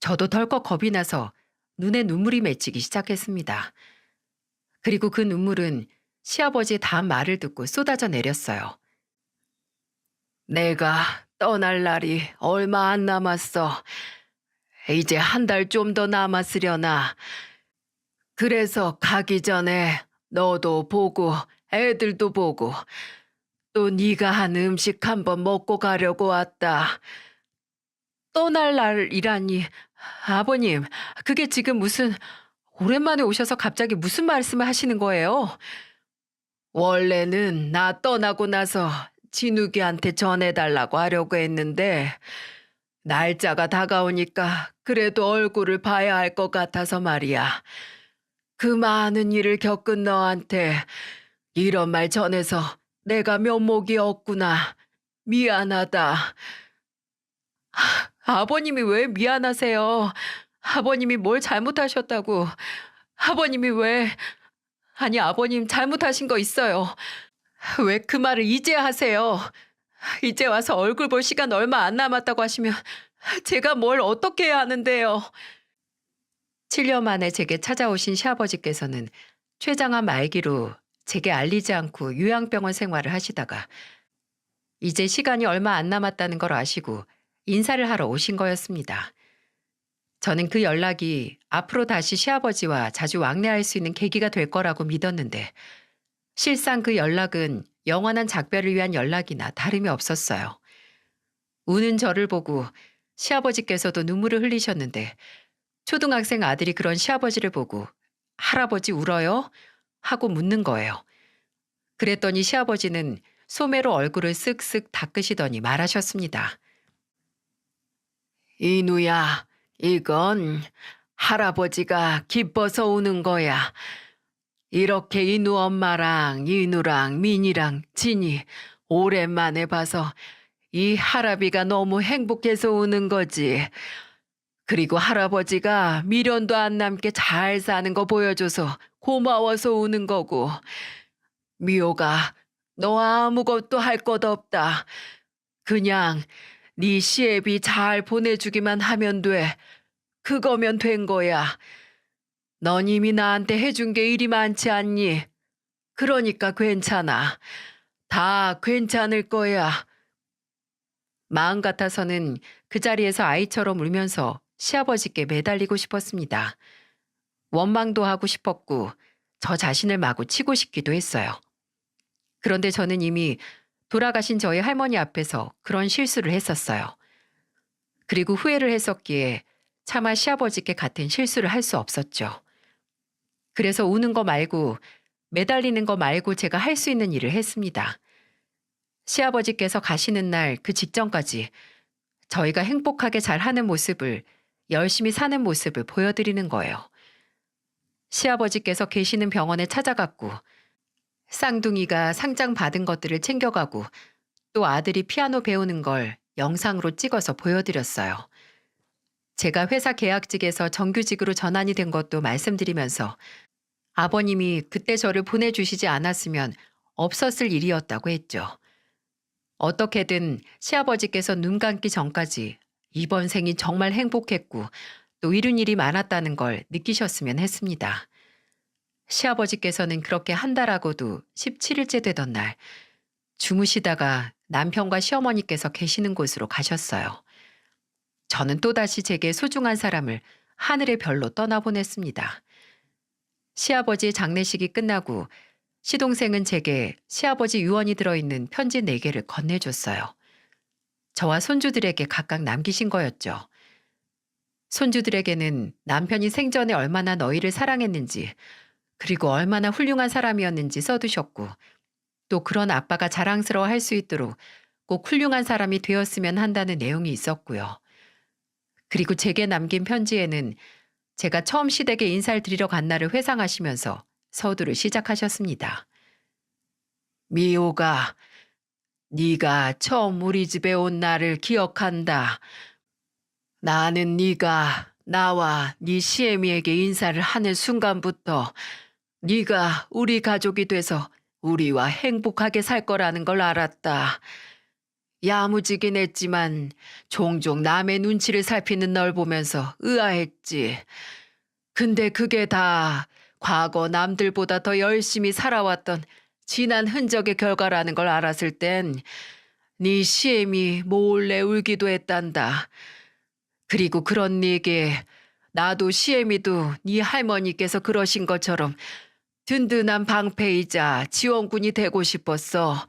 저도 덜컥 겁이 나서 눈에 눈물이 맺히기 시작했습니다. 그리고 그 눈물은 시아버지의 다음 말을 듣고 쏟아져 내렸어요. 내가 떠날 날이 얼마 안 남았어. 이제 한 달 좀 더 남았으려나. 그래서 가기 전에 너도 보고 애들도 보고 또 네가 한 음식 한번 먹고 가려고 왔다. 떠날 날이라니. 아버님, 그게 지금 무슨 오랜만에 오셔서 갑자기 무슨 말씀을 하시는 거예요? 원래는 나 떠나고 나서 진욱이한테 전해달라고 하려고 했는데 날짜가 다가오니까 그래도 얼굴을 봐야 할 것 같아서 말이야. 그 많은 일을 겪은 너한테 이런 말 전해서 내가 면목이 없구나. 미안하다. 아버님이 왜 미안하세요? 아버님이 뭘 잘못하셨다고. 아버님이 왜, 아니, 아버님 잘못하신 거 있어요. 왜 그 말을 이제 하세요? 이제 와서 얼굴 볼 시간 얼마 안 남았다고 하시면 제가 뭘 어떻게 해야 하는데요? 7년 만에 제게 찾아오신 시아버지께서는 췌장암 말기로 제게 알리지 않고 요양병원 생활을 하시다가 이제 시간이 얼마 안 남았다는 걸 아시고 인사를 하러 오신 거였습니다. 저는 그 연락이 앞으로 다시 시아버지와 자주 왕래할 수 있는 계기가 될 거라고 믿었는데 실상 그 연락은 영원한 작별을 위한 연락이나 다름이 없었어요. 우는 저를 보고 시아버지께서도 눈물을 흘리셨는데 초등학생 아들이 그런 시아버지를 보고 할아버지 울어요? 하고 묻는 거예요. 그랬더니 시아버지는 소매로 얼굴을 쓱쓱 닦으시더니 말하셨습니다. 이누야, 이건 할아버지가 기뻐서 우는 거야. 이렇게 이누 엄마랑 이누랑 민이랑 진이 오랜만에 봐서 이 할아비가 너무 행복해서 우는 거지. 그리고 할아버지가 미련도 안 남게 잘 사는 거 보여줘서 고마워서 우는 거고. 미호가 너 아무것도 할 것 없다. 그냥 네 시애비 잘 보내주기만 하면 돼. 그거면 된 거야. 넌 이미 나한테 해준 게 일이 많지 않니? 그러니까 괜찮아. 다 괜찮을 거야. 마음 같아서는 그 자리에서 아이처럼 울면서 시아버지께 매달리고 싶었습니다. 원망도 하고 싶었고 저 자신을 마구 치고 싶기도 했어요. 그런데 저는 이미 돌아가신 저희 할머니 앞에서 그런 실수를 했었어요. 그리고 후회를 했었기에 차마 시아버지께 같은 실수를 할 수 없었죠. 그래서 우는 거 말고 매달리는 거 말고 제가 할 수 있는 일을 했습니다. 시아버지께서 가시는 날 그 직전까지 저희가 행복하게 잘하는 모습을, 열심히 사는 모습을 보여드리는 거예요. 시아버지께서 계시는 병원에 찾아갔고 쌍둥이가 상장 받은 것들을 챙겨가고 또 아들이 피아노 배우는 걸 영상으로 찍어서 보여드렸어요. 제가 회사 계약직에서 정규직으로 전환이 된 것도 말씀드리면서 아버님이 그때 저를 보내주시지 않았으면 없었을 일이었다고 했죠. 어떻게든 시아버지께서 눈 감기 전까지 이번 생이 정말 행복했고 또 이룬 일이 많았다는 걸 느끼셨으면 했습니다. 시아버지께서는 그렇게 한 달하고도 17일째 되던 날 주무시다가 남편과 시어머니께서 계시는 곳으로 가셨어요. 저는 또다시 제게 소중한 사람을 하늘의 별로 떠나보냈습니다. 시아버지의 장례식이 끝나고 시동생은 제게 시아버지 유언이 들어있는 편지 4개를 건네줬어요. 저와 손주들에게 각각 남기신 거였죠. 손주들에게는 남편이 생전에 얼마나 너희를 사랑했는지 그리고 얼마나 훌륭한 사람이었는지 써두셨고 또 그런 아빠가 자랑스러워 할 수 있도록 꼭 훌륭한 사람이 되었으면 한다는 내용이 있었고요. 그리고 제게 남긴 편지에는 제가 처음 시댁에 인사를 드리러 간 날을 회상하시면서 서두를 시작하셨습니다. 미호가, 네가 처음 우리 집에 온 날을 기억한다. 나는 네가 나와 네 시애미에게 인사를 하는 순간부터 네가 우리 가족이 돼서 우리와 행복하게 살 거라는 걸 알았다. 야무지긴 했지만 종종 남의 눈치를 살피는 널 보면서 의아했지. 근데 그게 다 과거 남들보다 더 열심히 살아왔던 지난 흔적의 결과라는 걸 알았을 땐 네 시엠이 몰래 울기도 했단다. 그리고 그런 네게 나도 시엠이도 네 할머니께서 그러신 것처럼 든든한 방패이자 지원군이 되고 싶었어.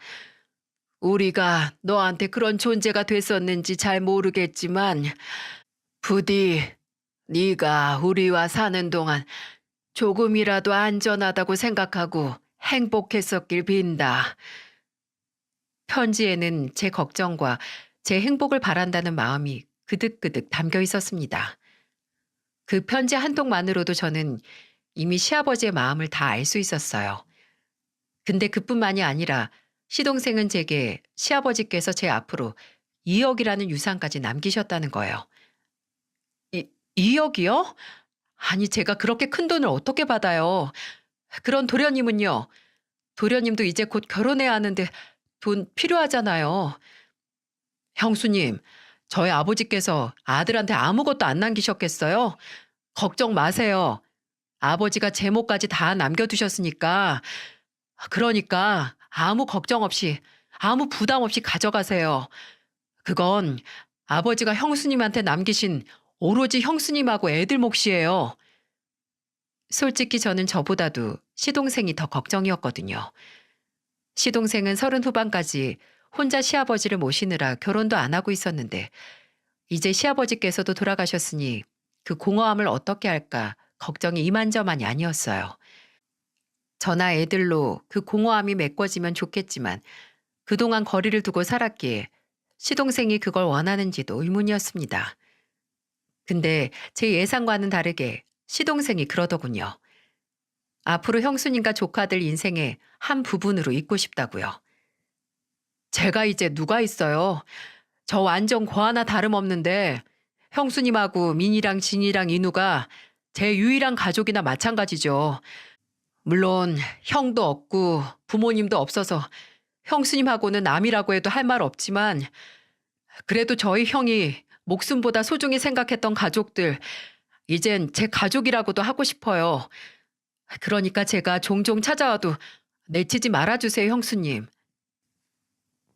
우리가 너한테 그런 존재가 됐었는지 잘 모르겠지만 부디 네가 우리와 사는 동안 조금이라도 안전하다고 생각하고 행복했었길 빈다. 편지에는 제 걱정과 제 행복을 바란다는 마음이 그득그득 담겨 있었습니다. 그 편지 한 통만으로도 저는 이미 시아버지의 마음을 다 알 수 있었어요. 근데 그뿐만이 아니라 시동생은 제게 시아버지께서 제 앞으로 2억이라는 유산까지 남기셨다는 거예요. 2억이요? 아니, 제가 그렇게 큰 돈을 어떻게 받아요? 그런 도련님은요? 도련님도 이제 곧 결혼해야 하는데 돈 필요하잖아요. 형수님, 저희 아버지께서 아들한테 아무것도 안 남기셨겠어요? 걱정 마세요. 아버지가 제목까지 다 남겨두셨으니까. 그러니까 아무 걱정 없이, 아무 부담 없이 가져가세요. 그건 아버지가 형수님한테 남기신 오로지 형수님하고 애들 몫이에요. 솔직히 저는 저보다도 시동생이 더 걱정이었거든요. 시동생은 30 후반까지 혼자 시아버지를 모시느라 결혼도 안 하고 있었는데 이제 시아버지께서도 돌아가셨으니 그 공허함을 어떻게 할까 걱정이 이만저만이 아니었어요. 저나 애들로 그 공허함이 메꿔지면 좋겠지만 그동안 거리를 두고 살았기에 시동생이 그걸 원하는지도 의문이었습니다. 근데 제 예상과는 다르게 시동생이 그러더군요. 앞으로 형수님과 조카들 인생의 한 부분으로 있고 싶다고요. 제가 이제 누가 있어요? 저 완전 거 하나 다름없는데 형수님하고 민이랑 진이랑 인우가 제 유일한 가족이나 마찬가지죠. 물론 형도 없고 부모님도 없어서 형수님하고는 남이라고 해도 할 말 없지만 그래도 저희 형이 목숨보다 소중히 생각했던 가족들 이젠 제 가족이라고도 하고 싶어요. 그러니까 제가 종종 찾아와도 내치지 말아주세요, 형수님.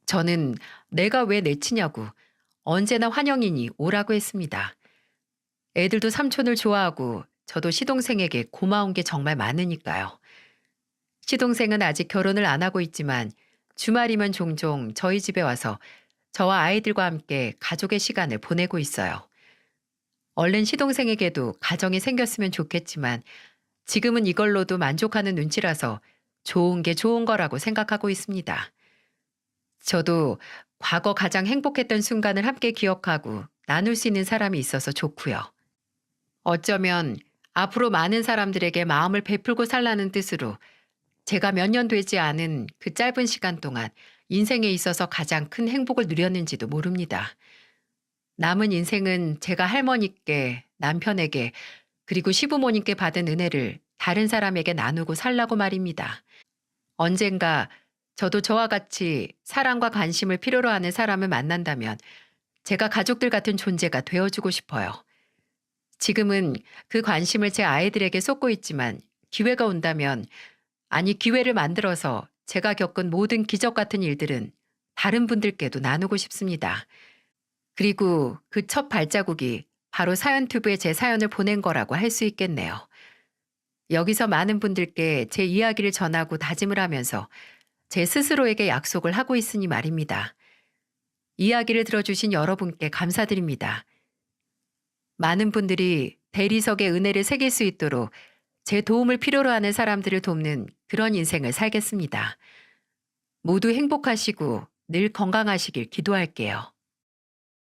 저는 내가 왜 내치냐고 언제나 환영이니 오라고 했습니다. 애들도 삼촌을 좋아하고 저도 시동생에게 고마운 게 정말 많으니까요. 시동생은 아직 결혼을 안 하고 있지만 주말이면 종종 저희 집에 와서 저와 아이들과 함께 가족의 시간을 보내고 있어요. 얼른 시동생에게도 가정이 생겼으면 좋겠지만 지금은 이걸로도 만족하는 눈치라서 좋은 게 좋은 거라고 생각하고 있습니다. 저도 과거 가장 행복했던 순간을 함께 기억하고 나눌 수 있는 사람이 있어서 좋고요. 어쩌면 앞으로 많은 사람들에게 마음을 베풀고 살라는 뜻으로 제가 몇 년 되지 않은 그 짧은 시간 동안 인생에 있어서 가장 큰 행복을 누렸는지도 모릅니다. 남은 인생은 제가 할머니께, 남편에게, 그리고 시부모님께 받은 은혜를 다른 사람에게 나누고 살라고 말입니다. 언젠가 저도 저와 같이 사랑과 관심을 필요로 하는 사람을 만난다면 제가 가족들 같은 존재가 되어주고 싶어요. 지금은 그 관심을 제 아이들에게 쏟고 있지만 기회가 온다면, 아니 기회를 만들어서 제가 겪은 모든 기적 같은 일들은 다른 분들께도 나누고 싶습니다. 그리고 그 첫 발자국이 바로 사연튜브에 제 사연을 보낸 거라고 할 수 있겠네요. 여기서 많은 분들께 제 이야기를 전하고 다짐을 하면서 제 스스로에게 약속을 하고 있으니 말입니다. 이야기를 들어주신 여러분께 감사드립니다. 많은 분들이 대리석의 은혜를 새길 수 있도록 제 도움을 필요로 하는 사람들을 돕는 그런 인생을 살겠습니다. 모두 행복하시고 늘 건강하시길 기도할게요.